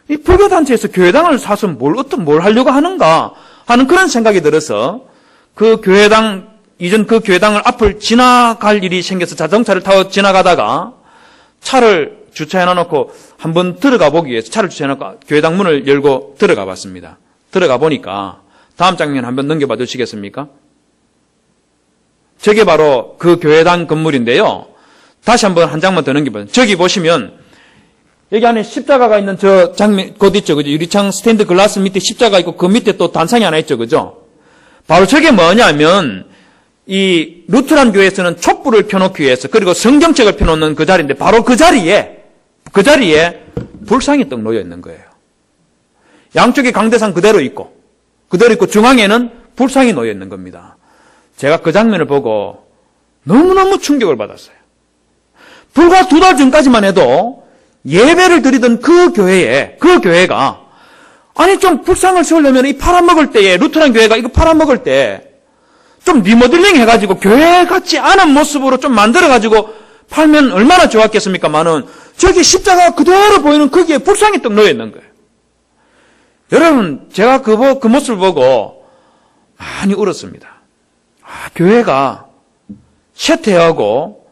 Speaker 1: 이 불교 단체에서 교회당을 사서 뭘 하려고 하는가 하는 그런 생각이 들어서 그 교회당을 앞을 지나갈 일이 생겨서 자동차를 타고 지나가다가 차를 주차해놔놓고 한번 들어가 보기 위해서 차를 주차해놓고 교회당 문을 열고 들어가 봤습니다. 들어가 보니까 다음 장면 한번 넘겨봐 주시겠습니까? 저게 바로 그 교회당 건물인데요. 다시 한번 한 장만 더 넘겨봐요. 저기 보시면 여기 안에 십자가가 있는 저 장면 곧 있죠. 그죠? 유리창 스탠드 글라스 밑에 십자가 있고 그 밑에 또 단상이 하나 있죠. 그죠? 바로 저게 뭐냐면 이 루트란 교회에서는 촛불을 펴놓기 위해서 그리고 성경책을 펴놓는 그 자리인데 바로 그 자리에 불상이 떡 놓여 있는 거예요. 양쪽에 강대상 그대로 있고 중앙에는 불상이 놓여 있는 겁니다. 제가 그 장면을 보고 너무너무 충격을 받았어요. 불과 2달 전까지만 해도 예배를 드리던 그 교회가 아니 좀 불상을 세우려면 이 팔아먹을 때에 루트란 교회가 이거 팔아먹을 때 좀 리모델링 해가지고 교회 같지 않은 모습으로 좀 만들어가지고 팔면 얼마나 좋았겠습니까만은 저기 십자가 그대로 보이는 거기에 불상이 떡 놓여 있는 거예요. 여러분 제가 그 모습을 보고 많이 울었습니다. 교회가 쇠퇴하고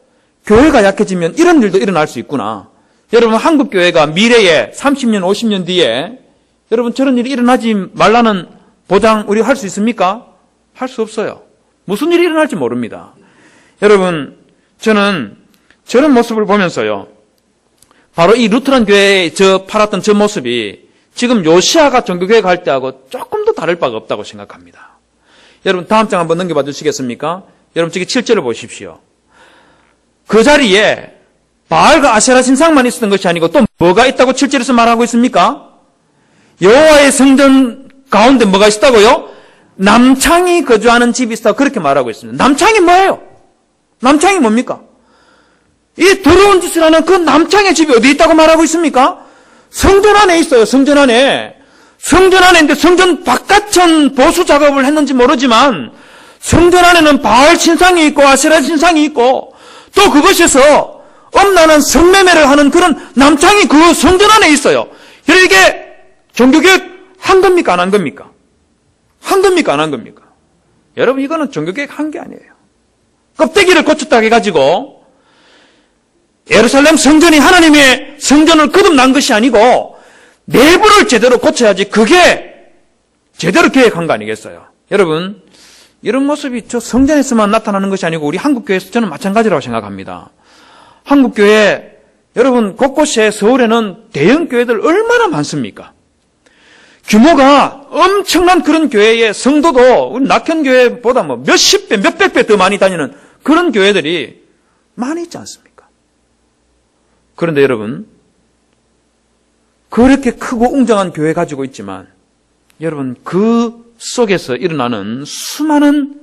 Speaker 1: 교회가 약해지면 이런 일도 일어날 수 있구나. 여러분 한국 교회가 미래에 30년 50년 뒤에 여러분 저런 일이 일어나지 말라는 보장 우리 할 수 있습니까? 할 수 없어요. 무슨 일이 일어날지 모릅니다. 여러분 저는 저런 모습을 보면서요. 바로 이 루트란 교회에 팔았던 저 모습이 지금 요시아가 종교교회 갈 때하고 조금도 다를 바가 없다고 생각합니다. 여러분 다음 장 한번 넘겨봐 주시겠습니까? 여러분 저기 7절을 보십시오. 그 자리에 바알과 아세라 신상만 있었던 것이 아니고 또 뭐가 있다고 7절에서 말하고 있습니까? 여호와의 성전 가운데 뭐가 있다고요? 남창이 거주하는 집이 있다고 그렇게 말하고 있습니다. 남창이 뭐예요? 남창이 뭡니까? 이 더러운 짓을 하는 그 남창의 집이 어디 있다고 말하고 있습니까? 성전 안에 있어요. 성전 안에. 성전 안에 있는데 성전 바깥은 보수 작업을 했는지 모르지만 성전 안에는 바알 신상이 있고 아세라 신상이 있고 또 그것에서 엄란한 성매매를 하는 그런 남창이 그 성전 안에 있어요. 그래서 이게 종교개혁 한 겁니까? 안 한 겁니까? 한 겁니까? 안 한 겁니까? 여러분 이거는 종교개혁 한 게 아니에요. 껍데기를 고쳤다 해가지고 예루살렘 성전이 하나님의 성전을 거듭난 것이 아니고 내부를 제대로 고쳐야지 그게 제대로 계획한 거 아니겠어요? 여러분 이런 모습이 저 성전에서만 나타나는 것이 아니고 우리 한국교회에서 저는 마찬가지라고 생각합니다. 한국교회 여러분 곳곳에 서울에는 대형 교회들 얼마나 많습니까? 규모가 엄청난 그런 교회의 성도도 우리 낙현교회보다 뭐 몇십 배, 몇백 배 더 많이 다니는 그런 교회들이 많이 있지 않습니까? 그런데 여러분 그렇게 크고 웅장한 교회 가지고 있지만 여러분 그 속에서 일어나는 수많은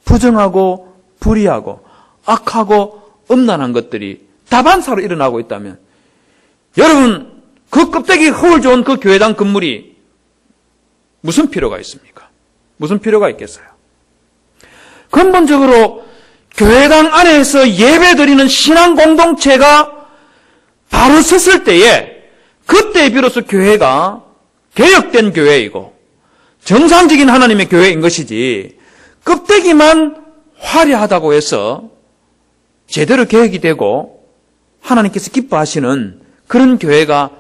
Speaker 1: 부정하고 불의하고 악하고 음란한 것들이 다반사로 일어나고 있다면 여러분 그 껍데기 허울 좋은 그 교회당 건물이 무슨 필요가 있습니까? 무슨 필요가 있겠어요? 근본적으로 교회당 안에서 예배드리는 신앙 공동체가 바로 섰을 때에 그때 비로소 교회가 개혁된 교회이고 정상적인 하나님의 교회인 것이지 껍데기만 화려하다고 해서 제대로 개혁이 되고 하나님께서 기뻐하시는 그런 교회가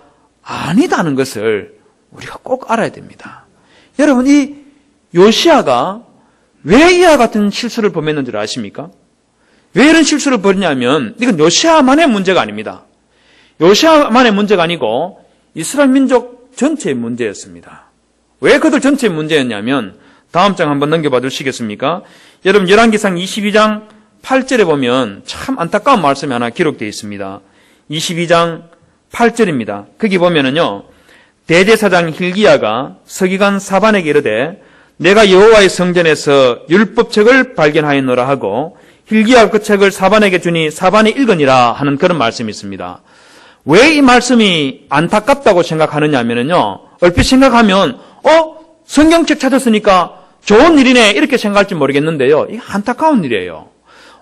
Speaker 1: 아니다는 것을 우리가 꼭 알아야 됩니다. 여러분 이 요시야가 왜 이와 같은 실수를 범했는 줄 아십니까? 왜 이런 실수를 벌였냐면 이건 요시야만의 문제가 아닙니다. 요시야만의 문제가 아니고 이스라엘 민족 전체의 문제였습니다. 왜 그들 전체의 문제였냐면 다음 장 한번 넘겨봐 주시겠습니까? 여러분 열왕기상 22장 8절에 보면 참 안타까운 말씀이 하나 기록되어 있습니다. 22장 8절입니다. 거기 보면은요. 대제사장 힐기야가 서기관 사반에게 이르되 내가 여호와의 성전에서 율법책을 발견하였노라 하고 힐기야가 그 책을 사반에게 주니 사반이 읽으니라 하는 그런 말씀이 있습니다. 왜 이 말씀이 안타깝다고 생각하느냐 하면은요. 얼핏 생각하면 성경책 찾았으니까 좋은 일이네 이렇게 생각할지 모르겠는데요. 이게 안타까운 일이에요.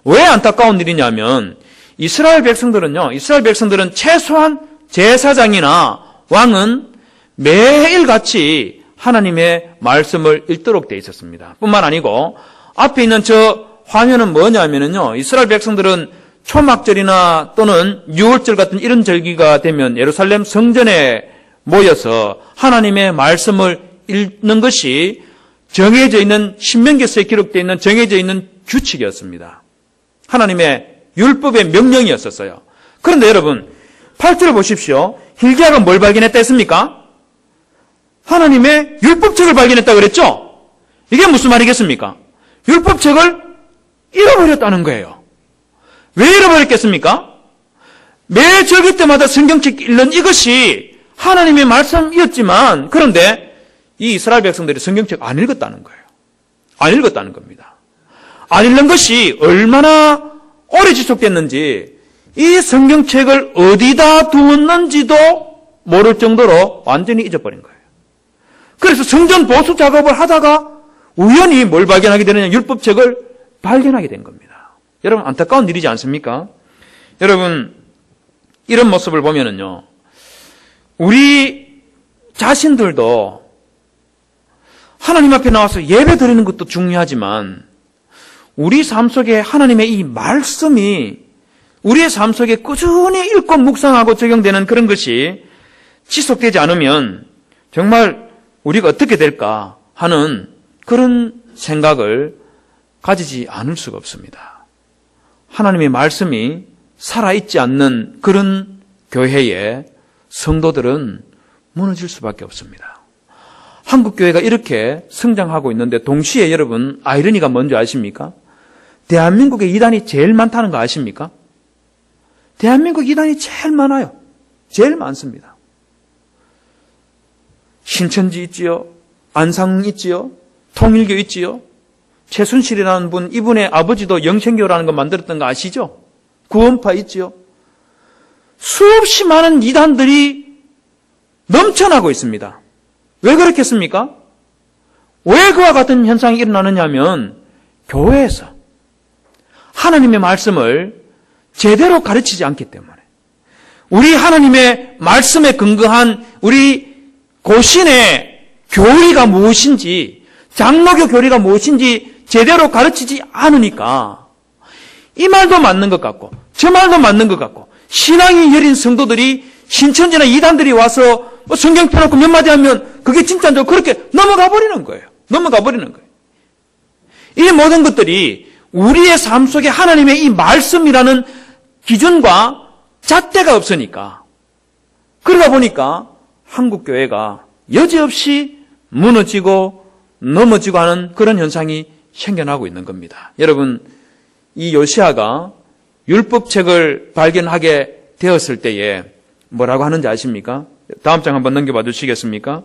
Speaker 1: 왜 안타까운 일이냐면 이스라엘 백성들은 최소한 제사장이나 왕은 매일같이 하나님의 말씀을 읽도록 돼 있었습니다. 뿐만 아니고 앞에 있는 저 화면은 뭐냐면요. 이스라엘 백성들은 초막절이나 또는 유월절 같은 이런 절기가 되면 예루살렘 성전에 모여서 하나님의 말씀을 읽는 것이 정해져 있는 신명기서에 기록되어 있는 정해져 있는 규칙이었습니다. 하나님의 율법의 명령이었었어요. 그런데 여러분 8절을 보십시오. 힐기야가 뭘 발견했다 했습니까? 하나님의 율법책을 발견했다고 그랬죠? 이게 무슨 말이겠습니까? 율법책을 잃어버렸다는 거예요. 왜 잃어버렸겠습니까? 매 절기 때마다 성경책 읽는 이것이 하나님의 말씀이었지만 그런데 이 이스라엘 백성들이 성경책 안 읽었다는 거예요. 안 읽었다는 겁니다. 안 읽는 것이 얼마나 오래 지속됐는지 이 성경책을 어디다 두었는지도 모를 정도로 완전히 잊어버린 거예요. 그래서 성전 보수 작업을 하다가 우연히 뭘 발견하게 되느냐 율법책을 발견하게 된 겁니다. 여러분 안타까운 일이지 않습니까? 여러분 이런 모습을 보면은요 우리 자신들도 하나님 앞에 나와서 예배 드리는 것도 중요하지만 우리 삶 속에 하나님의 이 말씀이 우리의 삶 속에 꾸준히 읽고 묵상하고 적용되는 그런 것이 지속되지 않으면 정말 우리가 어떻게 될까 하는 그런 생각을 가지지 않을 수가 없습니다. 하나님의 말씀이 살아있지 않는 그런 교회에 성도들은 무너질 수밖에 없습니다. 한국교회가 이렇게 성장하고 있는데 동시에 여러분 아이러니가 뭔지 아십니까? 대한민국에 이단이 제일 많다는 거 아십니까? 대한민국 이단이 제일 많아요. 제일 많습니다. 신천지 있지요. 안상 있지요. 통일교 있지요. 최순실이라는 분, 이분의 아버지도 영생교라는 거 만들었던 거 아시죠? 구원파 있지요. 수없이 많은 이단들이 넘쳐나고 있습니다. 왜 그렇겠습니까? 왜 그와 같은 현상이 일어나느냐 하면 교회에서 하나님의 말씀을 제대로 가르치지 않기 때문에, 우리 하나님의 말씀에 근거한 우리 고신의 교리가 무엇인지, 장로교 교리가 무엇인지 제대로 가르치지 않으니까 이 말도 맞는 것 같고 저 말도 맞는 것 같고, 신앙이 여린 성도들이 신천지나 이단들이 와서 성경 펴놓고 몇 마디 하면 그게 진짜인 줄 그렇게 넘어가 버리는 거예요. 넘어가 버리는 거예요. 이 모든 것들이 우리의 삶 속에 하나님의 이 말씀이라는 기준과 잣대가 없으니까, 그러다 보니까 한국교회가 여지없이 무너지고 넘어지고 하는 그런 현상이 생겨나고 있는 겁니다. 여러분, 이 요시아가 율법책을 발견하게 되었을 때에 뭐라고 하는지 아십니까? 다음 장 한번 넘겨봐 주시겠습니까?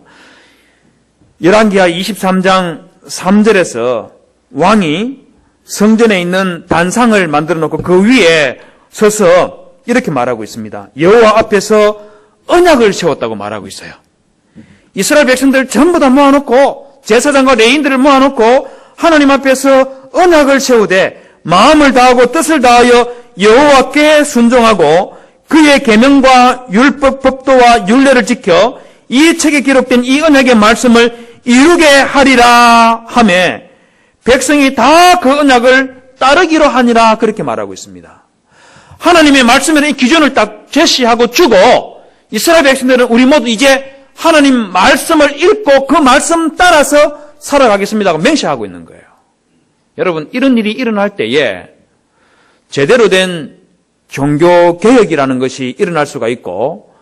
Speaker 1: 열왕기하 23장 3절에서 왕이 성전에 있는 단상을 만들어 놓고 그 위에 서서 이렇게 말하고 있습니다. 여호와 앞에서 언약을 세웠다고 말하고 있어요. 이스라엘 백성들 전부 다 모아놓고, 제사장과 레인들을 모아놓고 하나님 앞에서 언약을 세우되 마음을 다하고 뜻을 다하여 여호와께 순종하고 그의 계명과 율법, 법도와 율례를 지켜 이 책에 기록된 이 언약의 말씀을 이루게 하리라 하며 백성이 다 그 언약을 따르기로 하니라, 그렇게 말하고 있습니다. 하나님의 말씀에 이 기준을 딱 제시하고 주고, 이스라엘 백성들은 우리 모두 이제 하나님 말씀을 읽고 그 말씀 따라서 살아가겠습니다 하고 맹세하고 있는 거예요. 여러분, 이런 일이 일어날 때에 제대로 된 종교개혁이라는 것이 일어날 수가 있고,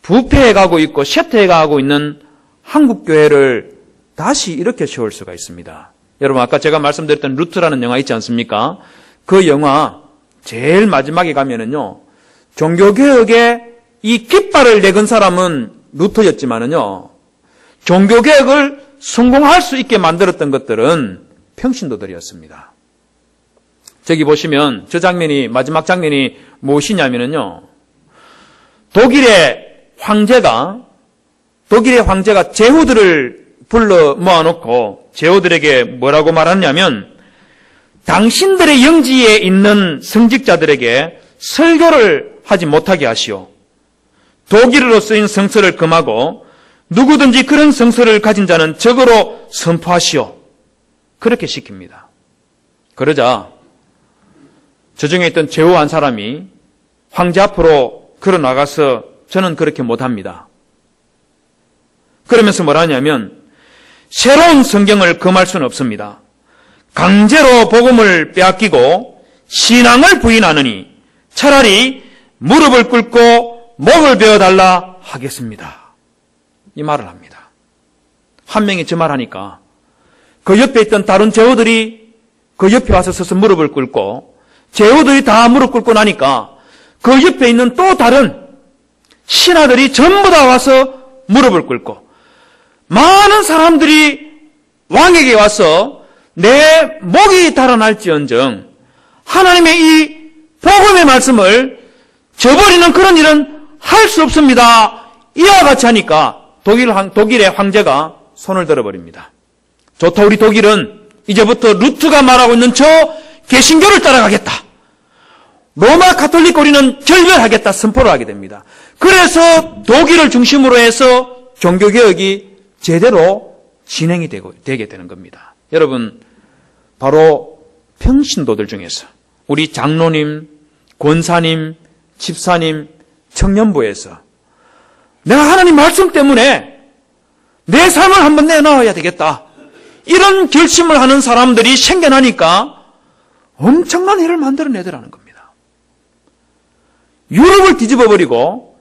Speaker 1: 부패해가고 있고 쇠퇴해가고 있는 한국교회를 다시 이렇게 세울 수가 있습니다. 여러분, 아까 제가 말씀드렸던 루트라는 영화 있지 않습니까? 그 영화 제일 마지막에 가면은요, 종교개혁에 이 깃발을 내건 사람은 루터였지만은요, 종교개혁을 성공할 수 있게 만들었던 것들은 평신도들이었습니다. 저기 보시면 저 장면이, 마지막 장면이 무엇이냐면은요, 독일의 황제가 제후들을 불러 모아놓고 제후들에게 뭐라고 말하냐면, 당신들의 영지에 있는 성직자들에게 설교를 하지 못하게 하시오. 독일어로 쓰인 성서를 금하고 누구든지 그런 성서를 가진 자는 적으로 선포하시오. 그렇게 시킵니다. 그러자 저 중에 있던 제후 한 사람이 황제 앞으로 걸어 나가서 저는 그렇게 못합니다. 그러면서 뭐라 하냐면, 새로운 성경을 금할 수는 없습니다. 강제로 복음을 빼앗기고 신앙을 부인하느니 차라리 무릎을 꿇고 목을 베어달라 하겠습니다. 이 말을 합니다. 한 명이 저 말하니까 그 옆에 있던 다른 제후들이 그 옆에 와서 서서 무릎을 꿇고, 제후들이 다 무릎 꿇고 나니까 그 옆에 있는 또 다른 신하들이 전부 다 와서 무릎을 꿇고, 많은 사람들이 왕에게 와서 내 목이 달아날지언정 하나님의 이 복음의 말씀을 저버리는 그런 일은 할 수 없습니다. 이와 같이 하니까 독일의 황제가 손을 들어버립니다. 좋다, 우리 독일은 이제부터 루트가 말하고 있는 저 개신교를 따라가겠다. 로마 가톨릭 우리는 결별하겠다 선포를 하게 됩니다. 그래서 독일을 중심으로 해서 종교개혁이 제대로 진행이 되게 되는 겁니다. 여러분, 바로 평신도들 중에서 우리 장로님, 권사님, 집사님, 청년부에서 내가 하나님 말씀 때문에 내 삶을 한번 내놔야 되겠다, 이런 결심을 하는 사람들이 생겨나니까 엄청난 일을 만들어내더라는 겁니다. 유럽을 뒤집어버리고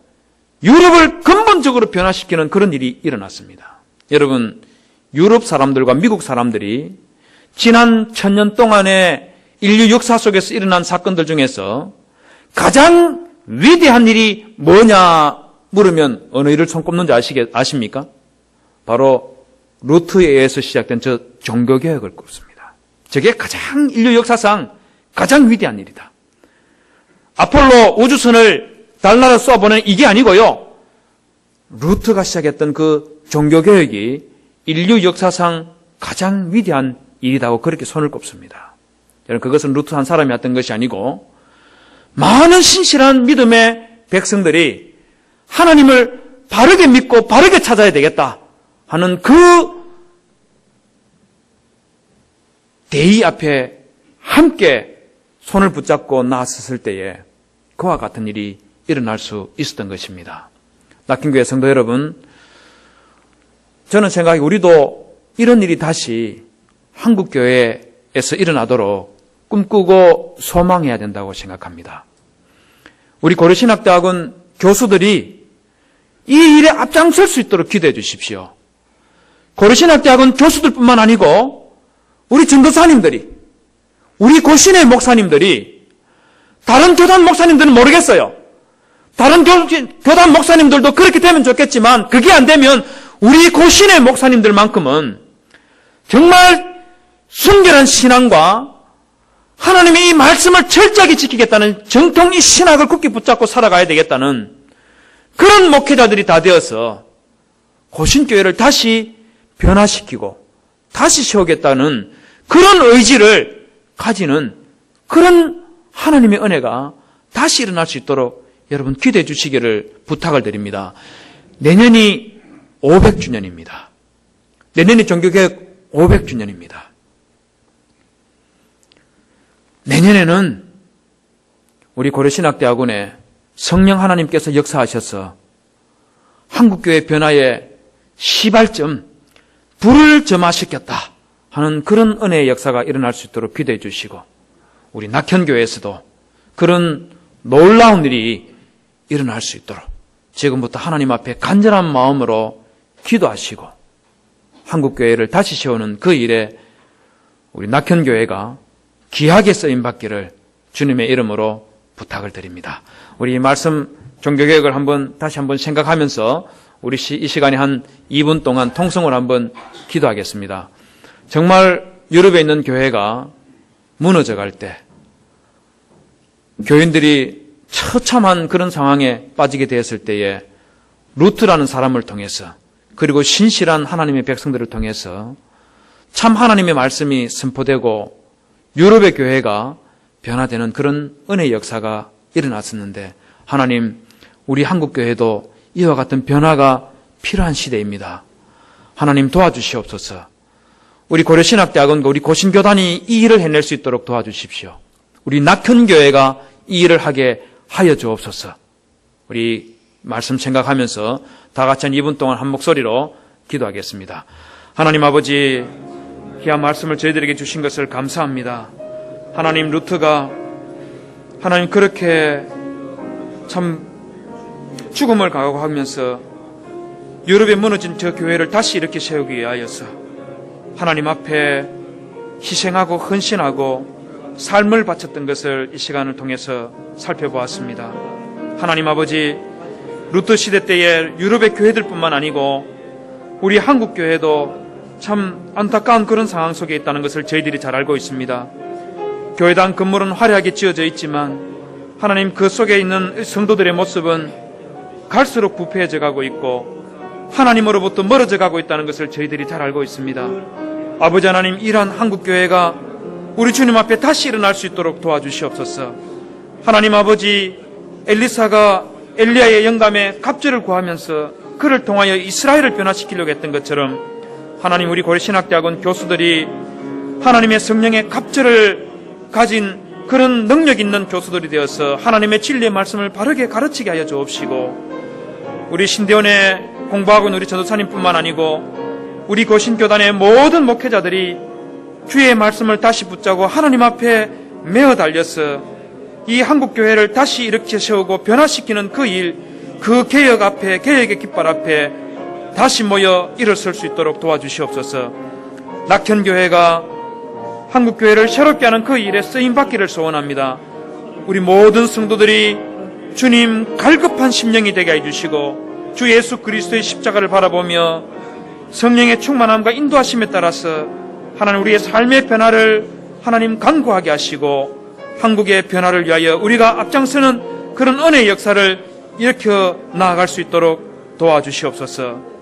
Speaker 1: 유럽을 근본적으로 변화시키는 그런 일이 일어났습니다. 여러분, 유럽 사람들과 미국 사람들이 지난 1000년 동안의 인류 역사 속에서 일어난 사건들 중에서 가장 위대한 일이 뭐냐 물으면 어느 일을 손꼽는지 아십니까? 바로 루트에 의해서 시작된 저 종교개혁을 꼽습니다. 저게 가장 인류 역사상 가장 위대한 일이다. 아폴로 우주선을 달나라 쏘아보낸 이게 아니고요. 루트가 시작했던 그 종교개혁이 인류 역사상 가장 위대한 일이라고 그렇게 손을 꼽습니다. 여러분, 그것은 루트 한 사람이 했던 것이 아니고 많은 신실한 믿음의 백성들이 하나님을 바르게 믿고 바르게 찾아야 되겠다 하는 그 대의 앞에 함께 손을 붙잡고 나섰을 때에 그와 같은 일이 일어날 수 있었던 것입니다. 낙킨교회 성도 여러분, 저는 생각이 우리도 이런 일이 다시 한국교회에서 일어나도록 꿈꾸고 소망해야 된다고 생각합니다. 우리 고려신학대학원 교수들이 이 일에 앞장설 수 있도록 기도해 주십시오. 고려신학대학원 교수들뿐만 아니고 우리 전도사님들이, 우리 고신의 목사님들이, 다른 교단 목사님들은 모르겠어요. 다른 교단 목사님들도 그렇게 되면 좋겠지만 그게 안 되면 우리 고신의 목사님들만큼은 정말 순결한 신앙과 하나님의 이 말씀을 철저하게 지키겠다는 정통 이 신학을 굳게 붙잡고 살아가야 되겠다는 그런 목회자들이 다 되어서 고신교회를 다시 변화시키고 다시 세우겠다는 그런 의지를 가지는 그런 하나님의 은혜가 다시 일어날 수 있도록 여러분 기도해 주시기를 부탁을 드립니다. 내년이 500주년입니다. 내년이 종교개혁 500주년입니다. 내년에는 우리 고려신학대학원에 성령 하나님께서 역사하셔서 한국교회 변화의 시발점, 불을 점화시켰다 하는 그런 은혜의 역사가 일어날 수 있도록 기도해 주시고, 우리 낙현교회에서도 그런 놀라운 일이 일어날 수 있도록 지금부터 하나님 앞에 간절한 마음으로 기도하시고 한국교회를 다시 세우는 그 일에 우리 낙현교회가 귀하게 쓰임받기를 주님의 이름으로 부탁을 드립니다. 우리 이 말씀 종교개혁을 다시 한번 생각하면서 우리 이 시간에 한 2분 동안 통성을 한번 기도하겠습니다. 정말 유럽에 있는 교회가 무너져 갈 때 교인들이 처참한 그런 상황에 빠지게 되었을 때에 루트라는 사람을 통해서 그리고 신실한 하나님의 백성들을 통해서 참 하나님의 말씀이 선포되고 유럽의 교회가 변화되는 그런 은혜의 역사가 일어났었는데 하나님, 우리 한국교회도 이와 같은 변화가 필요한 시대입니다. 하나님 도와주시옵소서. 우리 고려신학대학원과 우리 고신교단이 이 일을 해낼 수 있도록 도와주십시오. 우리 낙현교회가 이 일을 하게 하여 주옵소서. 우리 말씀 생각하면서 다 같이 한 2분 동안 한 목소리로 기도하겠습니다. 하나님 아버지, 귀한 말씀을 저희들에게 주신 것을 감사합니다. 하나님, 루트가 하나님 그렇게 참 죽음을 각오하면서 유럽에 무너진 저 교회를 다시 이렇게 세우기 위하여서 하나님 앞에 희생하고 헌신하고 삶을 바쳤던 것을 이 시간을 통해서 살펴보았습니다. 하나님 아버지, 루트 시대 때에 유럽의 교회들뿐만 아니고 우리 한국교회도 참 안타까운 그런 상황 속에 있다는 것을 저희들이 잘 알고 있습니다. 교회당 건물은 화려하게 지어져 있지만 하나님 그 속에 있는 성도들의 모습은 갈수록 부패해져 가고 있고 하나님으로부터 멀어져 가고 있다는 것을 저희들이 잘 알고 있습니다. 아버지 하나님, 이러한 한국교회가 우리 주님 앞에 다시 일어날 수 있도록 도와주시옵소서. 하나님 아버지, 엘리사가 엘리야의 영감에 갑절을 구하면서 그를 통하여 이스라엘을 변화시키려고 했던 것처럼 하나님, 우리 고려신학대학원 교수들이 하나님의 성령의 갑절을 가진 그런 능력 있는 교수들이 되어서 하나님의 진리의 말씀을 바르게 가르치게 하여 주옵시고, 우리 신대원에 공부하고 있는 우리 전도사님뿐만 아니고 우리 고신교단의 모든 목회자들이 주의 말씀을 다시 붙잡고 하나님 앞에 매어 달려서 이 한국교회를 다시 이렇게 세우고 변화시키는 그 일, 그 개혁 앞에, 개혁의 깃발 앞에 다시 모여 일어설 수 있도록 도와주시옵소서. 낙현교회가 한국교회를 새롭게 하는 그 일에 쓰임받기를 소원합니다. 우리 모든 성도들이 주님 갈급한 심령이 되게 해주시고 주 예수 그리스도의 십자가를 바라보며 성령의 충만함과 인도하심에 따라서 하나님 우리의 삶의 변화를 하나님 간구하게 하시고 한국의 변화를 위하여 우리가 앞장서는 그런 은혜의 역사를 일으켜 나아갈 수 있도록 도와주시옵소서.